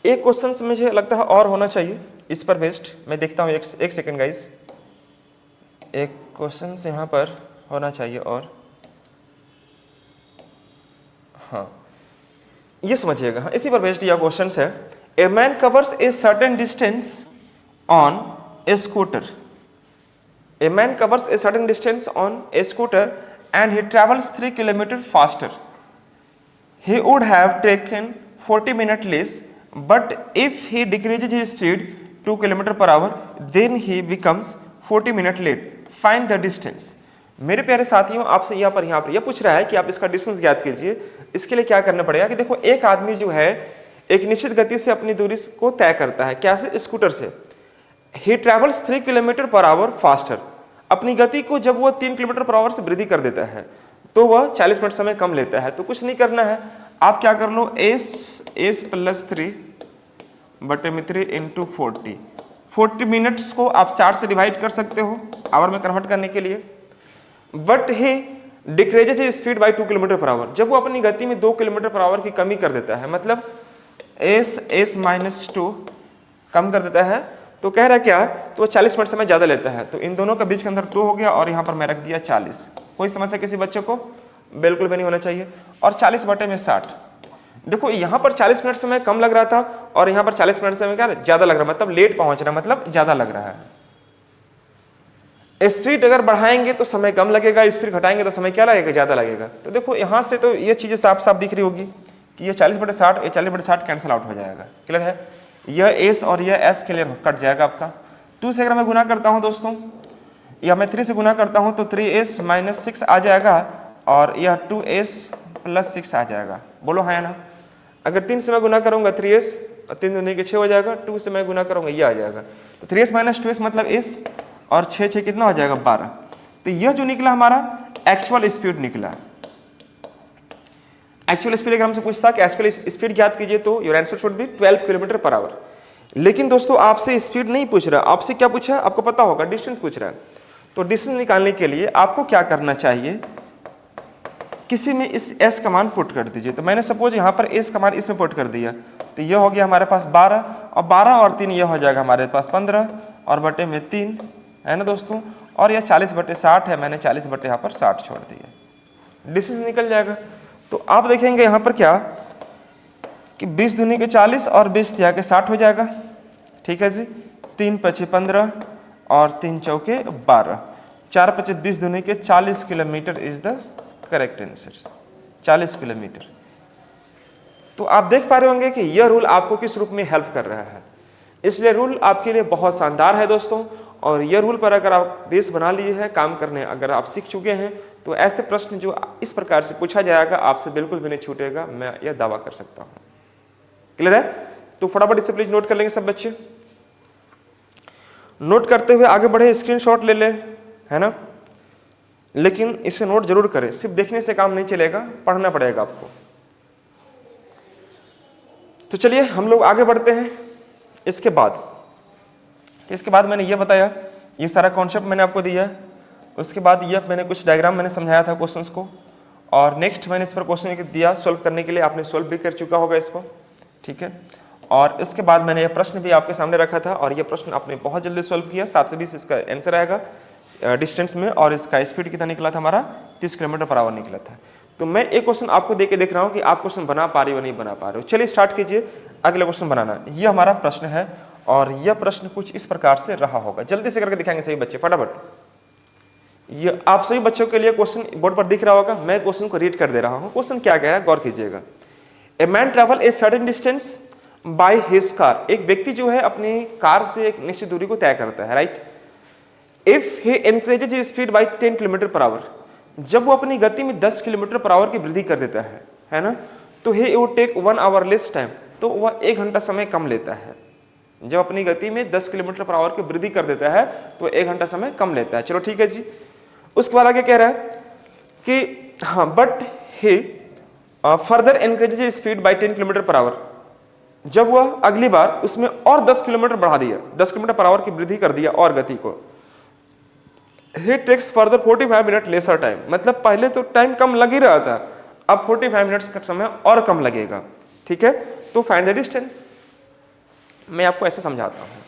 एक क्वेश्चन मुझे लगता है और होना चाहिए इस पर बेस्ड, मैं देखता हूं, एक सेकंड गाइस, एक क्वेश्चन यहां पर होना चाहिए और हाँ ये समझिएगा, हाँ इसी पर बेस्ड यह क्वेश्चन है। ए man covers a certain distance on A scooter, A man covers a certain distance on A scooter and he travels 3 kilometre faster, he would have taken 40 minutes less, but if he decreases his speed 2 km per hour, then he becomes 40 minutes late. Find the distance. मेरे प्यारे साथियों आपसे यहाँ पर यह पूछ रहा है कि आप इसका डिस्टेंस ज्ञात कीजिए। इसके लिए क्या करना पड़ेगा कि देखो एक आदमी जो है एक निश्चित गति से अपनी दूरी को तय करता है, क्या से? स्कूटर से। He travels 3 kilometre per our faster, अपनी गति को जब वह 3 किलोमीटर पर आवर से वृद्धि कर देता है तो वह 40 मिनट समय कम लेता है। तो कुछ नहीं करना है, आप क्या कर लो, s प्लस 3 बटे में 3 इंटू 40 मिनट्स को आप 60 से डिवाइड कर सकते हो आवर में कन्वर्ट करने के लिए। But he decreases speed bye 2 kilometre per our, जब वो अपनी गति में 2 किलोमीटर पर आवर की कमी कर देता है, मतलब s माइनस 2 कम कर देता है, तो कह रहा है क्या, तो 40 मिनट समय ज्यादा लेता है। तो इन दोनों का बीच के अंदर 2 हो गया और यहाँ पर मैं रख दिया 40। कोई समस्या किसी बच्चे को? बिल्कुल भी नहीं होना चाहिए। और 40 बटे में 60, देखो यहाँ पर 40 मिनट समय कम लग रहा था और यहाँ पर 40 मिनट समय क्या ज्यादा लग रहा है, मतलब लेट पहुंच रहा है, मतलब ज्यादा लग रहा है। स्पीड अगर बढ़ाएंगे तो समय कम लगेगा, स्पीड घटाएंगे तो समय क्या लगेगा, ज्यादा लगेगा। तो देखो यहाँ से तो ये चीजें साफ साफ दिख रही होगी कि ये 40 बटे 60, ये 40 बटे 60 कैंसिल आउट हो जाएगा। क्लियर है? यह एस और यह एस क्लियर कट जाएगा आपका। 2 से अगर मैं गुना करता हूं दोस्तों, या मैं 3 से गुना करता हूं तो 3s माइनस 6 आ जाएगा और यह 2s प्लस 6 आ जाएगा। बोलो हाँ या ना? अगर 3 से मैं गुना करूंगा 3s और 3 दूनी के 6 हो जाएगा, 2 से मैं गुना करूंगा ये आ जाएगा। तो 3s माइनस 2s मतलब s और 6 कितना हो जाएगा 12। तो यह जो निकला हमारा एक्चुअल स्पीड निकला। एक्चुअल स्पीड अगर हमसे पूछता कि एक्चुअल स्पीड ज्ञात कीजिए तो your answer should be 12 kilometre per our. लेकिन दोस्तों आपसे स्पीड नहीं पूछ रहा, आपसे क्या पूछा आपको पता होगा, डिस्टेंस पूछ रहा है। तो डिस्टेंस निकालने के लिए आपको क्या करना चाहिए, किसी में इस s का मान पुट कर दीजिए। तो मैंने सपोज यहाँ पर s का मान इसमें पुट कर दिया, तो यह हो गया हमारे पास 12 और 12 और 3 यह हो जाएगा हमारे पास 15 और बटे में 3, है ना दोस्तों। और यह 40 बटे 60 है, मैंने 40 बटे यहाँ पर 60 छोड़ दिया, डिस्टेंस निकल जाएगा। तो आप देखेंगे यहाँ पर क्या कि 20 दूनी के 40 और 20 तिया के 60 हो जाएगा। ठीक है जी, 3 पचे 15 और 3 चौके 12, 4 पचे 20 दूनी के 40 kilometre is the correct answer. 40 kilometre तो आप देख पा रहे होंगे कि यह रूल आपको किस रूप में हेल्प कर रहा है। इसलिए रूल आपके लिए बहुत शानदार है दोस्तों, और यह रूल पर अगर आप बेस बना लिए हैं काम करने, अगर आप सीख चुके हैं, तो ऐसे प्रश्न जो इस प्रकार से पूछा जाएगा आपसे बिल्कुल भी नहीं छूटेगा, मैं यह दावा कर सकता हूं। क्लियर है? तो फटाफट इसे प्लीज नोट कर लेंगे सब बच्चे। नोट करते हुए आगे बढ़े, स्क्रीनशॉट ले ले, है ना, लेकिन इसे नोट जरूर करें, सिर्फ देखने से काम नहीं चलेगा, पढ़ना पड़ेगा आपको। तो चलिए हम लोग आगे बढ़ते हैं। इसके बाद मैंने ये बताया, ये सारा कॉन्सेप्ट मैंने आपको दिया। उसके बाद ये मैंने कुछ डायग्राम मैंने समझाया था क्वेश्चंस को, और नेक्स्ट मैंने इस पर क्वेश्चन दिया सॉल्व करने के लिए, आपने सॉल्व भी कर चुका होगा इसको, ठीक है। और इसके बाद मैंने ये प्रश्न भी आपके सामने रखा था, और ये प्रश्न आपने बहुत जल्दी सॉल्व किया। 720 इसका आंसर आएगा डिस्टेंस में, और इसका स्पीड कितना निकला था हमारा, 30 किलोमीटर पर आवर निकला था। तो मैं एक क्वेश्चन आपको देके देख रहा हूँ कि आप क्वेश्चन बना पा रहे हो नहीं बना पा रहे हो। चलिए स्टार्ट कीजिए अगला क्वेश्चन बनाना। ये हमारा प्रश्न है, और यह प्रश्न कुछ इस प्रकार से रहा होगा, जल्दी से करके दिखाएंगे सभी बच्चे फटाफट। ये आप सभी बच्चों के लिए क्वेश्चन बोर्ड पर दिख रहा होगा, मैं क्वेश्चन को रीड कर दे रहा हूँ। क्वेश्चन क्या कह रहा है, गौर कीजिएगा। A man travel A certain distance by his car, एक व्यक्ति जो है अपनी कार से एक निश्चित दूरी को तय करता है, right. If he increases speed bye 10 kilometre per our, जब वो अपनी गति में 10 किलोमीटर पर आवर की वृद्धि कर देता है ना, तो he would take 1 hour less time, तो वह 1 घंटा समय कम लेता है। जब अपनी गति में 10 किलोमीटर पर आवर की वृद्धि कर देता है तो 1 घंटा समय कम लेता है। चलो ठीक है जी। उसके बाद आगे कह रहा है कि हाँ, but he further increases speed bye 10 kilometre per our, जब वह अगली बार उसमें और 10 किलोमीटर बढ़ा दिया, 10 किलोमीटर पर आवर की वृद्धि कर दिया और गति को, he takes further 45 minute lesser time, मतलब पहले तो टाइम कम लग ही रहा था, अब 45 मिनट्स का समय और कम लगेगा, ठीक है। तो फाइंड द डिस्टेंस। मैं आपको ऐसे समझाता हूं,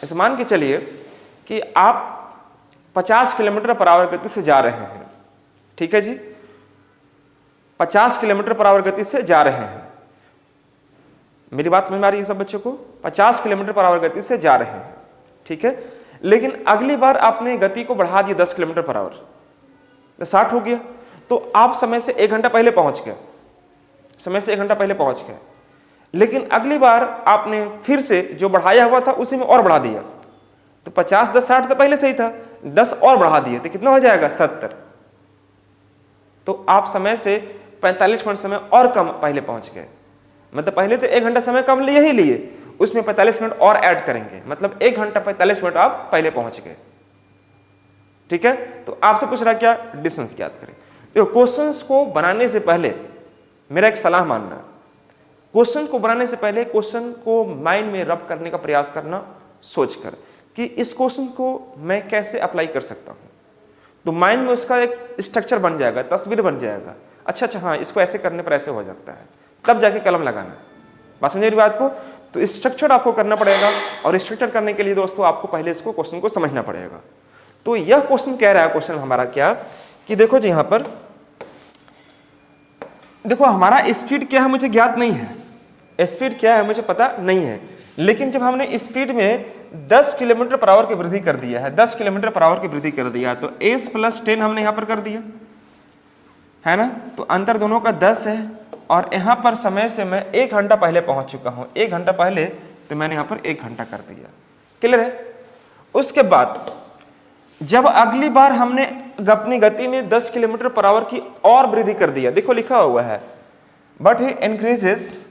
ऐसे मान के चलिए कि आप 50 किलोमीटर पर आवर गति से जा रहे हैं, ठीक है जी, 50 किलोमीटर पर आवर गति से जा रहे हैं। मेरी बात समझ में आ रही है सब बच्चों को? 50 किलोमीटर पर आवर गति से जा रहे हैं, ठीक है। लेकिन अगली बार आपने गति को बढ़ा दिया 10 किलोमीटर पर आवर, तो 60 हो गया, तो आप समय से 1 घंटा पहले पहुंच गए, समय से 1 घंटा पहले पहुंच गए। लेकिन अगली बार आपने फिर से जो बढ़ाया हुआ था उसी में और बढ़ा दिया, तो 50 10 60 तो पहले से ही था, 10 और बढ़ा दिए तो कितना हो जाएगा 70। तो आप समय से 45 मिनट समय और कम पहले पहुंच गए। मतलब पहले तो 1 घंटा समय कम लिए ही लिए, उसमें 45 मिनट और ऐड करेंगे, मतलब 1 घंटा 45 मिनट आप पहले पहुंच गए, ठीक है। तो आपसे पूछ रहा क्या, डिस्टेंस याद करें। तो क्वेश्चंस को बनाने से पहले मेरा एक सलाह मानना, क्वेश्चन को बनाने से पहले क्वेश्चन को माइंड में रब करने का प्रयास करना, सोचकर कि इस क्वेश्चन को मैं कैसे अप्लाई कर सकता हूं। तो माइंड में उसका एक स्ट्रक्चर बन जाएगा, तस्वीर बन जाएगा, अच्छा हाँ इसको ऐसे करने पर ऐसे हो जाता है, तब जाके कलम लगाना। बात समझे बात को? तो स्ट्रक्चर आपको करना पड़ेगा, और स्ट्रक्चर करने के लिए दोस्तों आपको पहले इसको क्वेश्चन को समझना पड़ेगा। तो यह क्वेश्चन कह रहा है, क्वेश्चन हमारा क्या कि देखो जी, यहां पर देखो हमारा स्पीड क्या है मुझे ज्ञात नहीं है, स्पीड क्या है मुझे पता नहीं है, लेकिन जब हमने स्पीड में 10 किलोमीटर पर आवर की वृद्धि कर दिया है, 10 किलोमीटर पर आवर की वृद्धि कर दिया, तो s + 10 हमने यहां पर कर दिया है ना, तो अंतर दोनों का 10 है, और यहां पर समय से मैं 1 घंटा पहले पहुंच चुका हूं, 1 घंटा पहले, तो मैंने यहां पर 1 घंटा कर दिया। क्लियर है? उसके बाद जब अगली बार हमने अपनी गति में 10 किलोमीटर पर आवर की और वृद्धि कर दिया, देखो लिखा हुआ है but he increases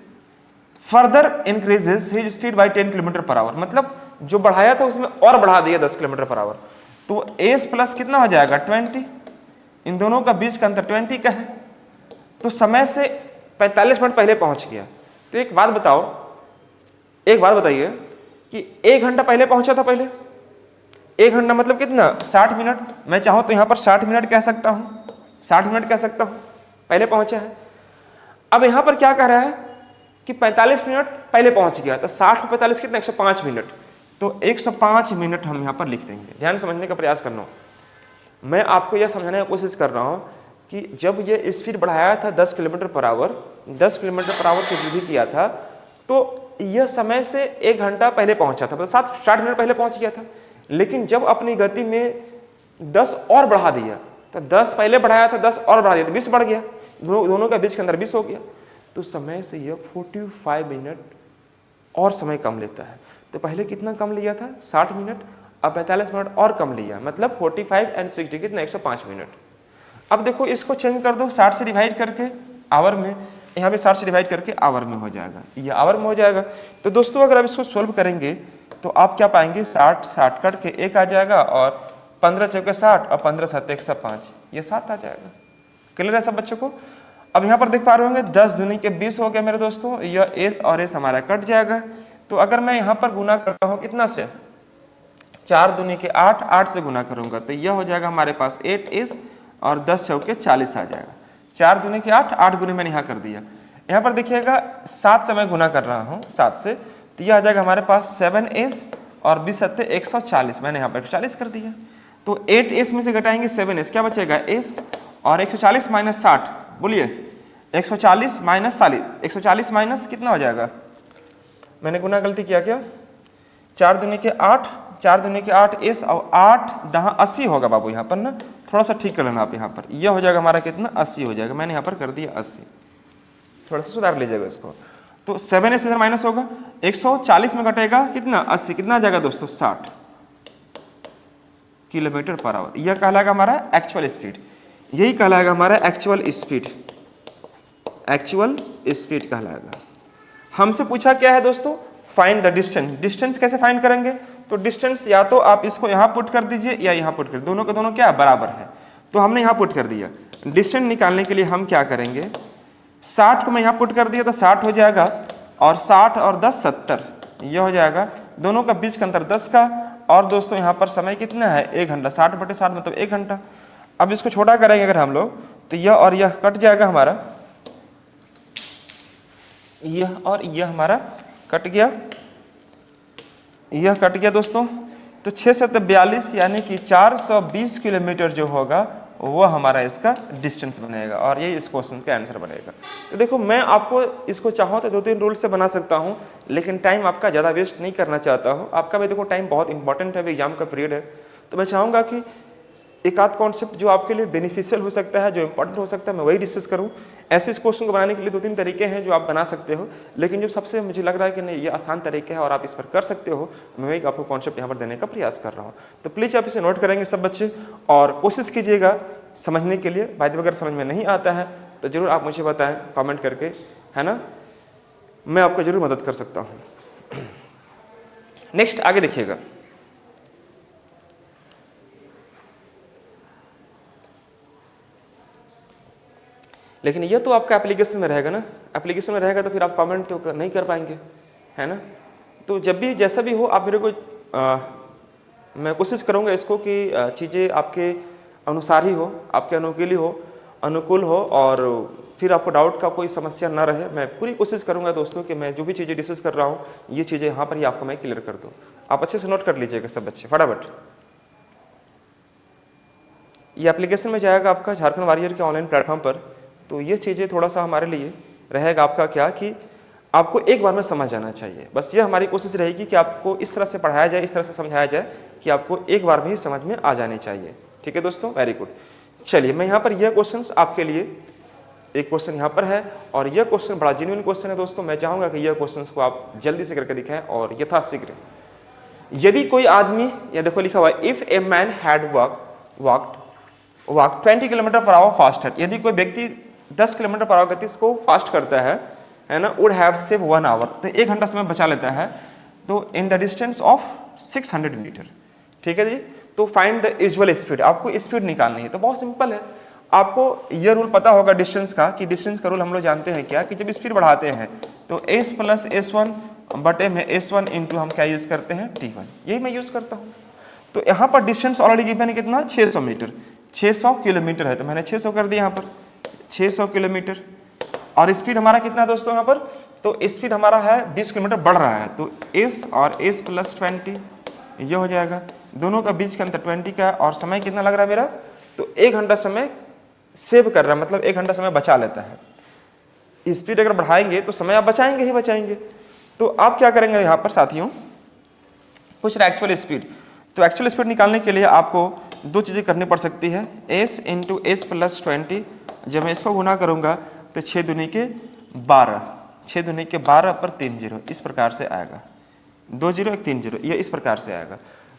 further increases his speed bye 10 kilometre per our, मतलब जो बढ़ाया था उसमें और बढ़ा दिया 10 किलोमीटर पर आवर, तो s प्लस कितना हो जाएगा 20, इन दोनों का बीच का अंतर 20 का है, तो समय से 45 मिनट पहले पहुंच गया। तो एक बात बताओ, एक बात बताइए कि 1 घंटा पहले पहुंचा था, पहले 1 घंटा मतलब कितना 60 मिनट, मैं चाहूं तो यहां पर 60 मिनट कह सकता हूं, 60 मिनट कह सकता हूं पहले पहुंचा है। अब यहां पर क्या कह रहा है कि 45 मिनट पहले पहुंच गया, तो 60 और 45 कितना 105 मिनट, तो 105 मिनट हम यहां पर लिख देंगे। ध्यान समझने का प्रयास करना, मैं आपको यह समझाने की कोशिश कर रहा हूं कि जब ये स्पीड बढ़ाया था 10 kilometre per our, 10 kilometre per our की वृद्धि किया था, तो यह समय से 1 घंटा पहले पहुंचा था, मतलब 60 मिनट पहले पहुंच गया था। लेकिन जब अपनी गति में 10 और बढ़ा दिया, तो 10 पहले बढ़ाया था, 10 और बढ़ा दिया तो 20 बढ़ गया, दोनों का बीच के अंदर 20 हो गया, तो समय से यह 45 मिनट और समय कम लेता है। तो पहले कितना कम लिया था, 60 मिनट, अब 45 मिनट और कम लिया, मतलब 45 एंड 60 कितना 105 मिनट। अब देखो इसको चेंज कर दो 60 से डिवाइड करके आवर में, यहाँ पे 60 से डिवाइड करके आवर में हो जाएगा, ये आवर में हो जाएगा। तो दोस्तों अगर आप इसको सोल्व करेंगे तो आप क्या पाएंगे, 60 कट के 1 आ जाएगा और 15 चौके 60 और 15 7 105, ये 7 आ जाएगा। क्लियर है सब बच्चों को। अब यहाँ पर देख पा रहे होंगे 10 दूनी के 20 हो गया मेरे दोस्तों, यह एस और एस हमारा कट जाएगा। तो अगर मैं यहाँ पर गुना करता हूँ कितना से, 4 दूनी के 8, 8 से गुना करूंगा तो यह हो जाएगा हमारे पास 8s और 10 चौके 40 आ जाएगा। 4 दूनी के 8, 8 गुने मैंने यहाँ कर दिया। यहाँ पर देखिएगा 7 से मैं गुना कर रहा हूँ 7 से, तो यह आ जाएगा हमारे पास 7s और 20 सत्ते 140, मैंने यहाँ पर 140 कर दिया। तो 8s में से घटाएंगे 7s, क्या बचेगा s और 140 माइनस 60, बोलिए 140 माइनस 40, 140 माइनस कितना हो जाएगा, मैंने गुना गलती किया क्या, 4 दूनी के 8, 4 दूनी के 8 एस और 8 दहा 80 होगा बाबू, यहाँ पर ना थोड़ा सा ठीक कर लेना आप, यहाँ पर यह हो जाएगा हमारा कितना 80 हो जाएगा, मैंने यहाँ पर कर दिया 80, थोड़ा सा सुधार लीजिएगा इसको। तो 7s इधर माइनस होगा, 140 में घटेगा कितना 80, कितना आ जाएगा दोस्तों 60 किलोमीटर पर आवर। यह कहलाएगा हमारा एक्चुअल स्पीड, यही कहलाएगा हमारा एक्चुअल स्पीड, एक्चुअल स्पीड कहलाएगा। हमसे पूछा क्या है दोस्तों, फाइंड द डिस्टेंस। डिस्टेंस कैसे फाइंड करेंगे, तो डिस्टेंस या तो आप इसको यहाँ पुट कर दीजिए या यहाँ पुट कर, दोनों के दोनों क्या बराबर है, तो हमने यहाँ पुट कर दिया। डिस्टेंस निकालने के लिए हम क्या करेंगे, 60 को मैं यहाँ पुट कर दिया तो 60 हो जाएगा और 60 और 10 70, यह हो जाएगा, दोनों का बीच का अंतर 10 का, और दोस्तों यहाँ पर समय कितना है 1 घंटा, 60/60 मतलब 1 घंटा। अब इसको छोटा करेंगे अगर हम लोग तो यह और यह कट जाएगा हमारा, यह और यह हमारा कट गया, यह कट गया दोस्तों। तो 6 7 42 यानी कि 420 किलोमीटर जो होगा वो हमारा इसका डिस्टेंस बनेगा, और यही इस क्वेश्चन का आंसर बनेगा। तो देखो मैं आपको इसको चाहूँ तो 2-3 रूल से बना सकता हूँ, लेकिन टाइम आपका ज़्यादा वेस्ट नहीं करना चाहता हूँ। आपका भी देखो टाइम बहुत इंपॉर्टेंट है, एग्जाम का पीरियड है, तो मैं चाहूँगा कि एक आध कॉन्सेप्ट जो आपके लिए बेनिफिशियल हो सकता है, जो इंपॉर्टेंट हो सकता है, मैं वही डिस्कस करूँ। ऐसे इस क्वेश्चन को बनाने के लिए 2-3 तरीके हैं जो आप बना सकते हो, लेकिन जो सबसे मुझे लग रहा है कि नहीं ये आसान तरीके है और आप इस पर कर सकते हो, मैं वही आपको कॉन्सेप्ट यहाँ पर देने का प्रयास कर रहा हूँ। तो प्लीज़ आप इसे नोट करेंगे सब बच्चे और कोशिश कीजिएगा समझने के लिए। बाय द वे अगर समझ में नहीं आता है तो जरूर आप मुझे बताएं कमेंट करके, है ना, मैं आपको जरूर मदद कर सकता हूँ। नेक्स्ट आगे देखिएगा, लेकिन ये तो आपका एप्लीकेशन में रहेगा ना, एप्लीकेशन में रहेगा तो फिर आप कमेंट तो नहीं कर पाएंगे, है ना। तो जब भी जैसा भी हो आप मेरे को मैं कोशिश करूँगा इसको कि चीज़ें आपके अनुसार ही हो, आपके अनुकूल हो और फिर आपको डाउट का कोई समस्या ना रहे। मैं पूरी कोशिश करूँगा दोस्तों कि मैं जो भी चीज़ें डिस्कस कर रहा हूँ ये चीज़ें यहाँ पर ही आपको मैं क्लियर कर दूँ। आप अच्छे से नोट कर लीजिएगा सब बच्चे फटाफट। ये एप्लीकेशन में जाएगा आपका झारखंड वॉरियर के ऑनलाइन प्लेटफॉर्म पर, तो ये चीज़ें थोड़ा सा हमारे लिए रहेगा आपका क्या कि आपको एक बार में समझ आना चाहिए। बस ये हमारी कोशिश रहेगी कि आपको इस तरह से पढ़ाया जाए, इस तरह से समझाया जाए कि आपको एक बार में ही समझ में आ जाने चाहिए। ठीक है दोस्तों, वेरी गुड। चलिए मैं यहाँ पर यह क्वेश्चन आपके लिए एक क्वेश्चन यहाँ पर है और यह क्वेश्चन बड़ा जेन्युइन क्वेश्चन है दोस्तों। मैं चाहूँगा कि यह क्वेश्चन को आप जल्दी से करके दिखाएं और यथाशीघ्र। यदि कोई आदमी, या देखो लिखा हुआ है if a man had walk 20 kilometre per our faster, यदि कोई व्यक्ति 10 किलोमीटर पर आवर गति को फास्ट करता है ना, वुड हैव सेव 1 आवर, तो 1 घंटा समय बचा लेता है, तो in the distance of 600 metre. ठीक है जी, तो फाइंड द यूजुअल स्पीड, आपको स्पीड निकालनी है। तो बहुत सिंपल है, आपको यह रूल पता होगा डिस्टेंस का, कि डिस्टेंस का रूल हम लोग जानते हैं क्या, कि जब स्पीड बढ़ाते हैं तो s प्लस s1 बटे में s1 इंटू हम क्या यूज करते हैं t1, यही मैं यूज करता हूँ। तो यहाँ पर डिस्टेंस ऑलरेडी गिवन है कितना 600 मीटर, 600 किलोमीटर है, तो मैंने 600 कर दिया यहाँ पर 600 किलोमीटर। और स्पीड हमारा कितना है दोस्तों यहाँ पर, तो स्पीड हमारा है 20 किलोमीटर बढ़ रहा है, तो s और s प्लस 20 ये हो जाएगा, दोनों का बीच का अंतर 20 का, और समय कितना लग रहा है मेरा, तो 1 घंटा समय सेव कर रहा है, मतलब 1 घंटा समय बचा लेता है। स्पीड अगर बढ़ाएंगे तो समय आप बचाएंगे ही बचाएंगे। तो आप क्या करेंगे यहाँ पर साथियों, पूछ रहा है एक्चुअल स्पीड, तो एक्चुअल स्पीड निकालने के लिए आपको 2 चीज़ें करनी पड़ सकती है, s इंटू एस प्लस 20, जब मैं इसको गुना करूँगा तो 6 दूनी के 12, 6 दूनी के 12 पर 3 जीरो, इस प्रकार से आएगा, 2 जीरो 1 3 जीरो, ये इस प्रकार से आएगा।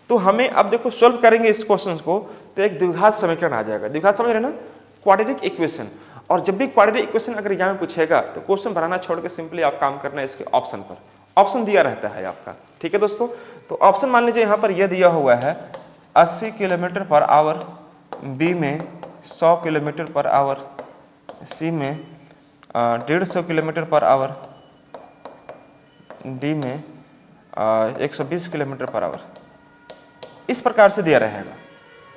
तो हमें अब देखो सोल्व करेंगे इस क्वेश्चन को तो एक द्विघात समीकरण आ जाएगा। द्विघात समझ रहे ना, क्वाड्रेटिक इक्वेशन। और जब भी क्वाड्रेटिक इक्वेशन अगर एग्जाम में पूछेगा तो क्वेश्चन बनाना छोड़ के सिंपली आप काम करना है इसके ऑप्शन पर, ऑप्शन दिया रहता है आपका, ठीक है दोस्तों। तो ऑप्शन मान लीजिए यहाँ पर यह दिया हुआ है 80 किलोमीटर पर आवर, बी में 100 किलोमीटर पर आवर, सी में 150 किलोमीटर पर आवर, डी में 120 किलोमीटर पर आवर, इस प्रकार से दिया रहेगा,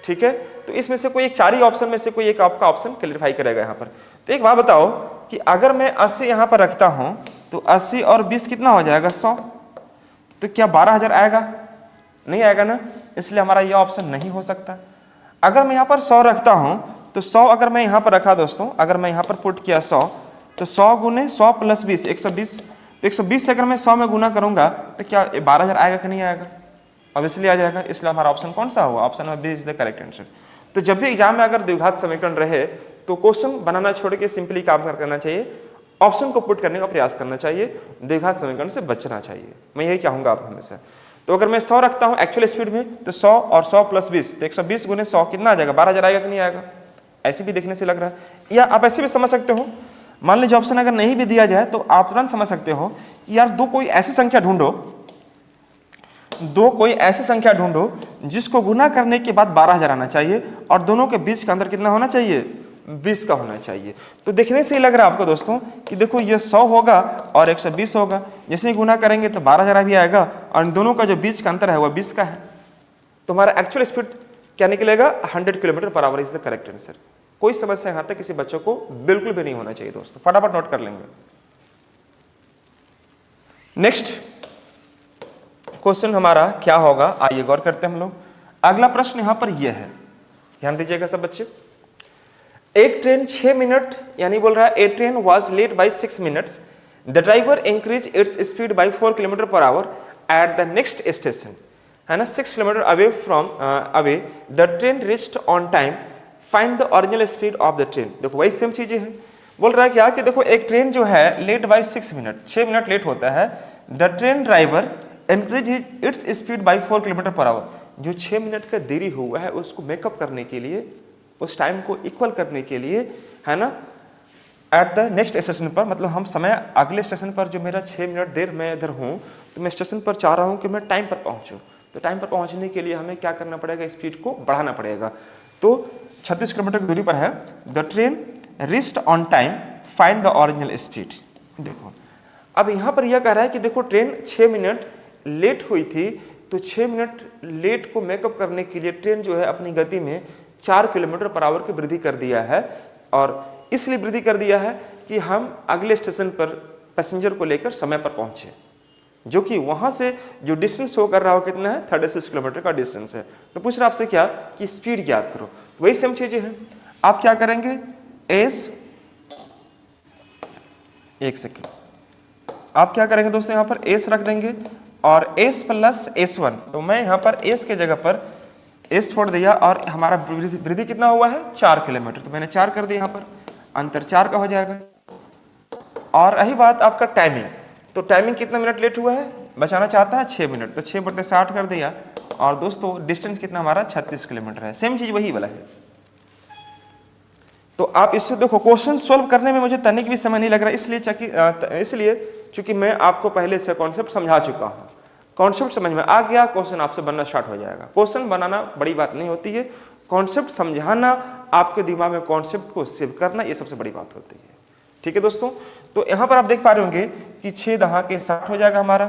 ठीक है। तो इसमें से कोई एक, चार ही ऑप्शन में से कोई एक आपका ऑप्शन क्लियरिफाई करेगा यहाँ पर। तो एक बात बताओ कि अगर मैं 80 यहाँ पर रखता हूँ तो 80 और 20 कितना हो जाएगा 100, तो क्या 12,000 आएगा? नहीं आएगा ना, इसलिए हमारा यह ऑप्शन नहीं हो सकता। अगर मैं यहाँ पर 100 रखता हूँ तो 100 अगर मैं यहाँ पर रखा दोस्तों, अगर मैं यहाँ पर पुट किया 100, तो 100 गुने 100 प्लस 20 120, तो 120 से अगर मैं 100 में गुना करूंगा तो क्या 12,000 आएगा कि नहीं आएगा? अब इसलिए आ जाएगा, इसलिए हमारा ऑप्शन कौन सा हुआ? Option number B is the correct answer. तो जब भी एग्जाम में अगर द्विघात समीकरण रहे तो क्वेश्चन बनाना छोड़ के सिंपली काम करना चाहिए, ऑप्शन को पुट करने का प्रयास करना चाहिए, द्विघात समीकरण से बचना चाहिए। मैं यही चाहूंगा आप हमेशा। तो अगर मैं 100 रखता हूं एक्चुअल स्पीड में तो 100 और 100 प्लस 20, तो 120 गुने 100 कितना आ जाएगा? 12,000 आएगा कि नहीं आएगा? ऐसे भी देखने से लग रहा है। या आप ऐसे भी समझ सकते हो, मान लीजिए ऑप्शन अगर नहीं भी दिया जाए तो आप तुरंत समझ सकते हो कि यार दो कोई ऐसी संख्या ढूंढो जिसको गुना करने के बाद 12,000 आना चाहिए और दोनों के बीच का अंतर कितना होना चाहिए? 20 का होना चाहिए। तो देखने से ही लग रहा है आपको दोस्तों कि देखो ये 100 होगा और 120 होगा, जैसे ही गुना करेंगे तो 12,000 भी आएगा और दोनों का जो बीच का अंतर है वह 20 का है। तो हमारा एक्चुअल स्पीड क्या निकलेगा? 100 kilometre per our is the correct answer. कोई समस्या यहाँ तक किसी बच्चों को बिल्कुल भी नहीं होना चाहिए दोस्तों, फटाफट नोट कर लेंगे। नेक्स्ट क्वेश्चन हमारा क्या होगा, आइए गौर करते हैं हम लोग। अगला प्रश्न यहां पर यह है, ध्यान दीजिएगा सब बच्चे। एक ट्रेन 6 मिनट यानी बोल रहा है a train was late by 6 minutes, the driver increase its speed by 4 kilometre per hour at the next station, है ना, 6 kilometre away the train reached on time, find the original speed of the train. देखो वही same चीजें हैं, बोल रहा है क्या कि देखो एक ट्रेन जो है late by 6 minute, 6 minute late होता है, the train driver increase its speed by 4 kilometre per hour, जो 6 मिनट का देरी हुआ है उसको मेकअप करने के लिए, उस टाइम को इक्वल करने के लिए, है ना, एट द नेक्स्ट स्टेशन पर, मतलब हम समय अगले स्टेशन पर जो मेरा 6 मिनट देर मैं इधर हूँ तो मैं स्टेशन पर चाह रहा हूँ कि मैं टाइम पर पहुँचूँ। तो टाइम पर पहुँचने के लिए हमें क्या करना पड़ेगा? स्पीड को बढ़ाना पड़ेगा। तो 36 किलोमीटर की दूरी पर है, the train reached on time, find the original speed. देखो अब यहाँ पर यह कह रहा है कि देखो ट्रेन 6 मिनट लेट हुई थी, तो 6 मिनट लेट को मेकअप करने के लिए ट्रेन जो है अपनी गति में 4 किलोमीटर पर आवर की वृद्धि कर दिया है, और इसलिए वृद्धि कर दिया है कि हम अगले स्टेशन पर पैसेंजर को लेकर समय पर पहुंचे, जो कि वहां से जो डिस्टेंस शो कर रहा हो कितना है? 36 किलोमीटर का डिस्टेंस है। तो पूछ रहा आपसे क्या कि स्पीड ज्ञात करो। तो वही सेम चीजें हैं, आप क्या करेंगे? एक सेकेंड, आप क्या करेंगे दोस्तों, यहाँ पर एस रख देंगे और s प्लस s1, तो मैं यहाँ पर s के जगह पर s छोड़ दिया और हमारा वृद्धि कितना हुआ है? 4 किलोमीटर, तो मैंने 4 कर दिया, यहाँ पर अंतर 4 का हो जाएगा। और रही बात आपका टाइमिंग, तो टाइमिंग कितना मिनट लेट हुआ है? बचाना चाहता है 6 मिनट, तो 6/60 कर दिया, और दोस्तों डिस्टेंस कितना हमारा? 36 किलोमीटर है। सेम चीज वही वाला है। तो आप इससे देखो क्वेश्चन सोल्व करने में मुझे तनिक भी समय नहीं लग रहा, इसलिए चूंकि मैं आपको पहले से कॉन्सेप्ट समझा चुका हूं, कॉन्सेप्ट समझ में आ गया, क्वेश्चन आपसे बनना स्टार्ट हो जाएगा। क्वेश्चन बनाना बड़ी बात नहीं होती है, कॉन्सेप्ट समझाना, आपके दिमाग में कॉन्सेप्ट को सेव करना, ये सबसे बड़ी बात होती है। ठीक है दोस्तों, तो यहां पर आप देख पा रहे होंगे कि 6 दहा के 60 हो जाएगा हमारा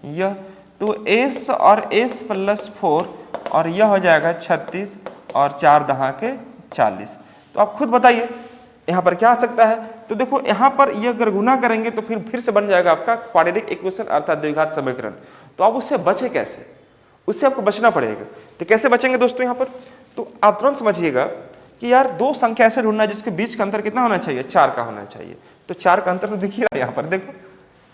यह, तो s और s प्लस 4 और यह हो जाएगा 36 और 4 दहा के 40। तो आप खुद बताइए यहाँ पर क्या आ सकता है? तो देखो यहाँ पर ये अगर गुना करेंगे तो फिर से बन जाएगा आपका क्वाड्रेटिक इक्वेशन अर्थात द्विघात समीकरण। तो आप उससे बचे कैसे? उससे आपको बचना पड़ेगा। तो कैसे बचेंगे दोस्तों यहाँ पर? तो आप तुरंत समझिएगा कि यार दो संख्या ऐसे ढूंढना जिसके बीच का अंतर कितना होना चाहिए? 4 का होना चाहिए। तो 4 का अंतर तो दिख ही रहा है, यहाँ पर देखो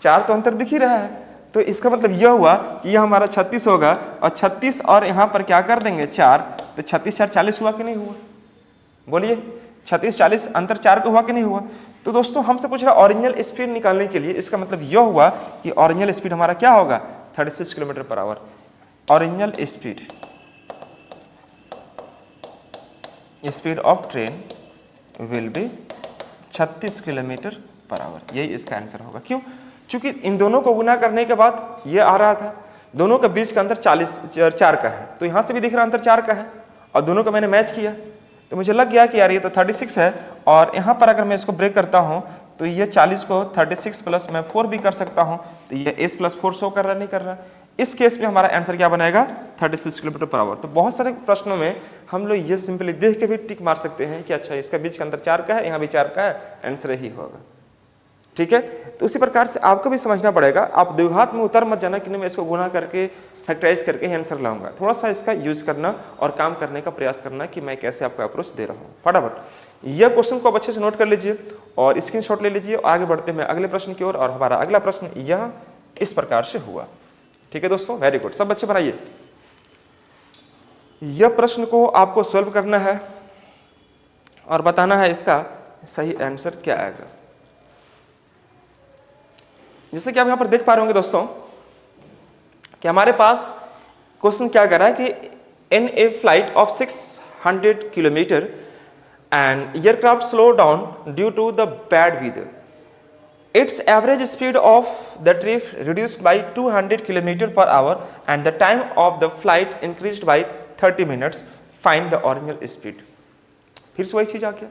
4 तो अंतर दिख ही रहा है। तो इसका मतलब यह हुआ कि यह हमारा 36 होगा और 36 और यहाँ पर क्या कर देंगे 4, तो 36 4 40 हुआ कि नहीं हुआ? बोलिए 36-40 अंतर 4 का हुआ कि नहीं हुआ। तो दोस्तों हमसे पूछ रहा ओरिजिनल स्पीड निकालने के लिए, इसका मतलब यह हुआ कि ओरिजिनल स्पीड हमारा क्या होगा 36 kilometre per our. Original speed of train will be 36 kilometre per our, यही इसका आंसर होगा। क्यों? क्योंकि इन दोनों को गुना करने के बाद ये आ रहा था, दोनों के बीच का अंतर 4 का है, तो यहाँ से भी दिख रहा अंतर 4 का है, और दोनों को मैंने मैच किया तो मुझे लग गया कि यार ये तो 36 है, और यहाँ पर अगर मैं इसको ब्रेक करता हूँ तो ये 40 को 36 प्लस मैं 4 भी कर सकता हूँ, तो ये s प्लस 4 शो कर रहा नहीं कर रहा। इस केस में हमारा आंसर क्या बनेगा 36 किलोमीटर पर आवर। तो बहुत सारे प्रश्नों में हम लोग ये सिंपली देख के भी टिक मार सकते हैं कि अच्छा इसका बीच का अंतर 4 का है, यहाँ भी 4 का है, आंसर ही होगा। ठीक है, तो उसी प्रकार से आपको भी समझना पड़ेगा, आप द्विघात में उतर मत जाना कि नहीं मैं इसको गुना करके फैक्टराइज करके ही आंसर लाऊंगा। थोड़ा सा इसका यूज करना और काम करने का प्रयास करना कि मैं कैसे आपको अप्रोच दे रहा हूँ। फटाफट यह क्वेश्चन को आप अच्छे से नोट कर लीजिए और स्क्रीनशॉट ले लीजिए। आगे बढ़ते हैं अगले प्रश्न की ओर, और हमारा अगला प्रश्न यह इस प्रकार से हुआ। ठीक है दोस्तों, वेरी गुड, सब बच्चे बनाइए। यह प्रश्न को आपको सॉल्व करना है और बताना है इसका सही आंसर क्या आएगा। जैसे कि आप यहां पर देख पा रहे होंगे दोस्तों कि हमारे पास क्वेश्चन क्या कर रहा है कि in a flight of 600 kilometre and aircraft slow down due to the bad weather, its average speed of the trip reduced by 200 kilometre per hour and the time of the flight increased by 30 minutes, find the original speed. फिर से वही चीज आ गया।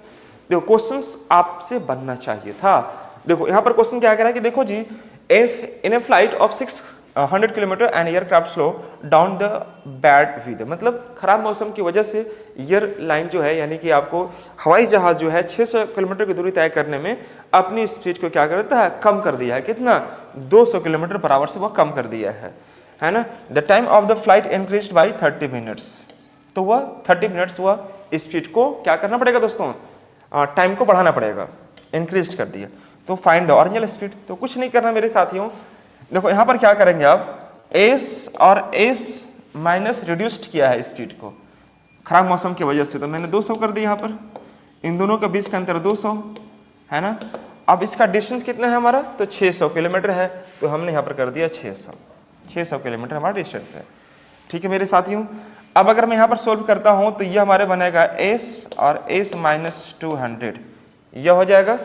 देखो questions आपसे बनना चाहिए था। देखो यहां पर क्वेश्चन क्या कह रहा है कि देखो जी in a flight of 600 kilometre and aircraft slow down the bad weather, मतलब खराब मौसम की वजह से एयरलाइन जो है यानी कि आपको हवाई जहाज जो है 600 किलोमीटर की दूरी तय करने में अपनी स्पीड को क्या करता है कम कर दिया है। कितना 200 किलोमीटर पर आवर से वह कम कर दिया है ना। The time of the flight increased by 30 minutes, तो वह 30 मिनट्स वह स्पीड को क्या करना पड़ेगा दोस्तों, टाइम को बढ़ाना पड़ेगा, इंक्रीज कर दिया। तो फाइंड द ओरिजिनल स्पीड, तो कुछ नहीं करना मेरे साथियों। देखो यहां पर क्या करेंगे आप, एस और एस माइनस रिड्यूस्ड किया है स्पीड को खराब मौसम की वजह से, तो मैंने 200 कर दिया। यहाँ पर इन दोनों के बीच का अंतर 200 है ना। अब इसका डिस्टेंस कितना है हमारा, तो 600 किलोमीटर है, तो हमने यहाँ पर कर दिया 600 किलोमीटर हमारा डिस्टेंस है। ठीक है मेरे साथियों, अब अगर मैं यहाँ पर सोल्व करता हूँ तो यह हमारे बनेगा एस और एस माइनस 200, यह हो जाएगा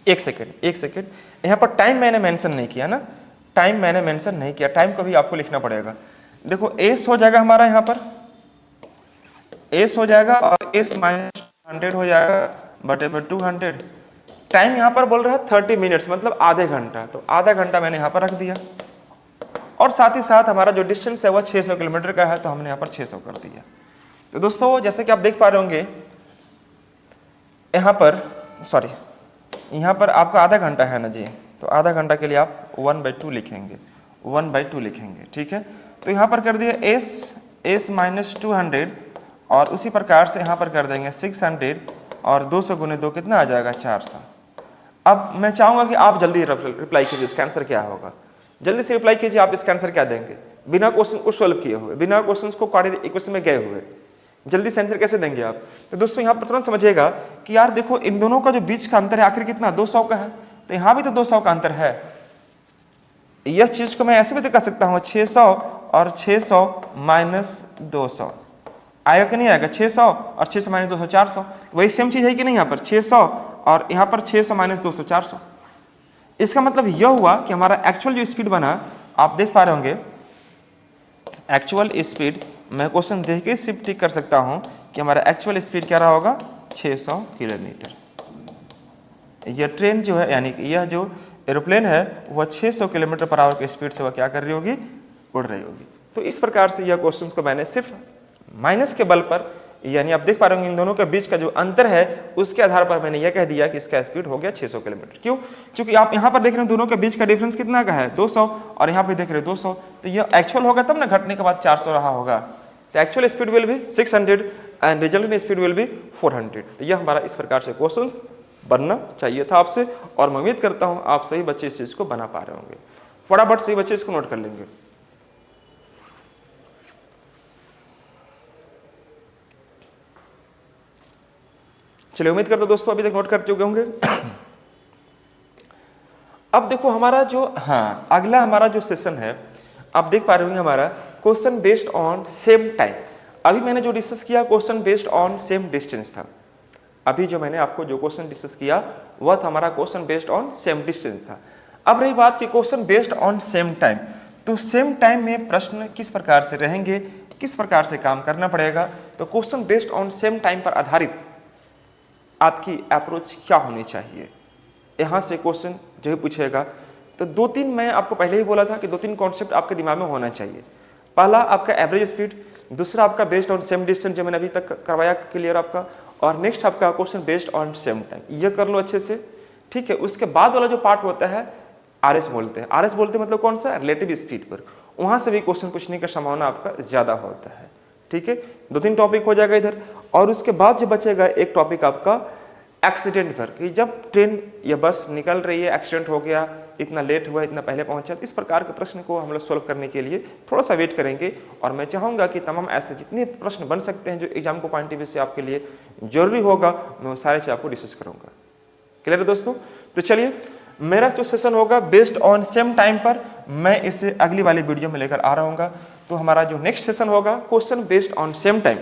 1 सेकेंड। यहाँ पर टाइम मैंने मेंशन नहीं किया ना, टाइम मैंने मेंशन नहीं किया, टाइम को भी आपको लिखना पड़ेगा। देखो एस हो जाएगा हमारा यहाँ पर एस हो जाएगा और एस माइनस 100 हो जाएगा बटे पर 200। टाइम यहाँ पर बोल रहा है 30 मिनट्स मतलब आधे घंटा, तो आधा घंटा मैंने यहाँ पर रख दिया, और साथ ही साथ हमारा जो डिस्टेंस है वह 600 किलोमीटर का है, तो हमने यहाँ पर 600 कर दिया। तो दोस्तों जैसे कि आप देख पा रहे होंगे यहाँ पर यहाँ पर आपका आधा घंटा है ना जी, तो आधा घंटा के लिए आप 1/2 लिखेंगे, 1/2 लिखेंगे। ठीक है, तो यहाँ पर कर दिया एस माइनस 200 और उसी प्रकार से यहाँ पर कर देंगे 600 और 200 गुने 2 कितना आ जाएगा 400। अब मैं चाहूंगा कि आप जल्दी रिप्लाई कीजिए, इसका आंसर क्या होगा, जल्दी से रिप्लाई कीजिए। आप इसका आंसर क्या देंगे बिना क्वेश्चन को सॉल्व किए हुए, बिना क्वेश्चन को क्वाड्रेटिक इक्वेशन में गए हुए, जल्दी से आंसर कैसे देंगे आप। तो दोस्तों यहाँ पर तुरंत समझिएगा कि यार देखो इन दोनों का जो बीच का अंतर है आखिर कितना 200 का है, तो यहाँ भी तो 200 का अंतर है। यह चीज को मैं ऐसे भी दिखा सकता हूँ 600 और 600 माइनस 200 आएगा कि नहीं आएगा, 600 और 600 माइनस 200 400, वही सेम चीज है कि नहीं। यहाँ पर 600 और यहाँ पर 600 माइनस 200 400। इसका मतलब यह हुआ कि हमारा एक्चुअल जो स्पीड बना आप देख पा रहे होंगे, एक्चुअल स्पीड मैं क्वेश्चन देख के सिर्फ टिक कर सकता हूं कि हमारा एक्चुअल स्पीड क्या रहा होगा 600 किलोमीटर। यह ट्रेन जो है यानी कि यह जो एरोप्लेन है वह 600 किलोमीटर पर आवर की स्पीड से वह क्या कर रही होगी, उड़ रही होगी। तो इस प्रकार से यह क्वेश्चन को मैंने सिर्फ माइनस के बल पर यानी आप देख पा रहे होंगे इन दोनों के बीच का जो अंतर है उसके आधार पर मैंने यह कह दिया कि इसका स्पीड हो गया 600 किलोमीटर। क्यों, क्योंकि आप यहाँ पर देख रहे हैं दोनों के बीच का डिफरेंस कितना का है 200 और यहाँ पे देख रहे हैं 200, तो यह एक्चुअल होगा तब ना घटने के बाद 400 रहा होगा। तो actual speed will be 600 and resultant speed will be 400। तो यह हमारा इस प्रकार से क्वेश्चन बनना चाहिए था आपसे, और मैं उम्मीद करता हूँ आप सही बच्चे इस चीज को बना पा रहे होंगे। फटाफट सही बच्चे इसको नोट कर लेंगे। चलिए उम्मीद करता हूं दोस्तों अभी तक नोट कर चुके होंगे। अब देखो हमारा जो अगला हमारा जो सेशन है, आप देख पा रहे होंगे हमारा question based on same time. अभी मैंने जो डिस्कस किया question based on same distance था। अभी जो मैंने आपको जो क्वेश्चन डिस्कस किया वह था हमारा question based on same distance था। अब रही बात कि question based on same time, तो सेम टाइम में प्रश्न किस प्रकार से रहेंगे, किस प्रकार से काम करना पड़ेगा। तो question based on same time पर आधारित आपकी अप्रोच क्या होनी चाहिए, यहाँ से क्वेश्चन जो पूछेगा। तो 2-3 मैं आपको पहले ही बोला था कि 2-3 कॉन्सेप्ट आपके दिमाग में होना चाहिए। पहला आपका एवरेज स्पीड, दूसरा आपका बेस्ड ऑन सेम डिस्टेंस जो मैंने अभी तक करवाया क्लियर आपका, और नेक्स्ट आपका question based on same time. ये कर लो अच्छे से, ठीक है। उसके बाद वाला जो पार्ट होता है आरएस बोलते हैं। आरएस बोलते हैं मतलब कौन सा, रिलेटिव स्पीड पर, वहां से भी क्वेश्चन पूछने का संभावना आपका ज्यादा होता है, ठीक है। 2-3 टॉपिक हो जाएगा इधर, और उसके बाद जो बचेगा एक टॉपिक आपका एक्सीडेंट पर, कि जब ट्रेन या बस निकल रही है, एक्सीडेंट हो गया, इतना लेट हुआ, इतना पहले पहुंचा। इस प्रकार के प्रश्न को हम लोग सोल्व करने के लिए थोड़ा सा वेट करेंगे, और मैं चाहूंगा कि तमाम ऐसे जितने प्रश्न बन सकते हैं जो एग्जाम को पॉइंट ऑफ व्यू से आपके लिए जरूरी होगा, मैं वो सारे चीज आपको डिस्कस करूंगा। क्लियर है दोस्तों? तो चलिए मेरा जो सेशन होगा बेस्ड ऑन सेम टाइम पर, मैं इसे अगली वाली वीडियो में लेकर आ रहा हूँ। तो हमारा जो नेक्स्ट सेशन होगा question based on same time,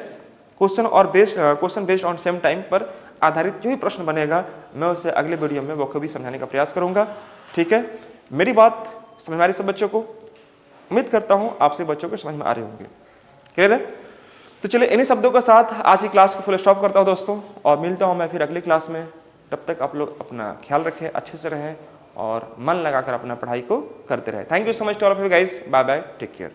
question based on same time पर आधारित जो भी प्रश्न बनेगा मैं उसे अगले वीडियो में बखूबी समझाने का प्रयास करूंगा, ठीक है। मेरी बात समझ में आ रही सब बच्चों को? उम्मीद करता हूं आपसे बच्चों को समझ में आ रहे होंगे। क्लियर है? तो चलिए इन्हीं शब्दों के साथ आज की क्लास को फुल स्टॉप करता हूं दोस्तों, और मिलता हूं मैं फिर अगली क्लास में। तब तक आप लोग अपना ख्याल रखें, अच्छे से रहें और मन लगाकर अपना पढ़ाई को करते रहें। Thank you so much to all of you guys, bye bye, take care.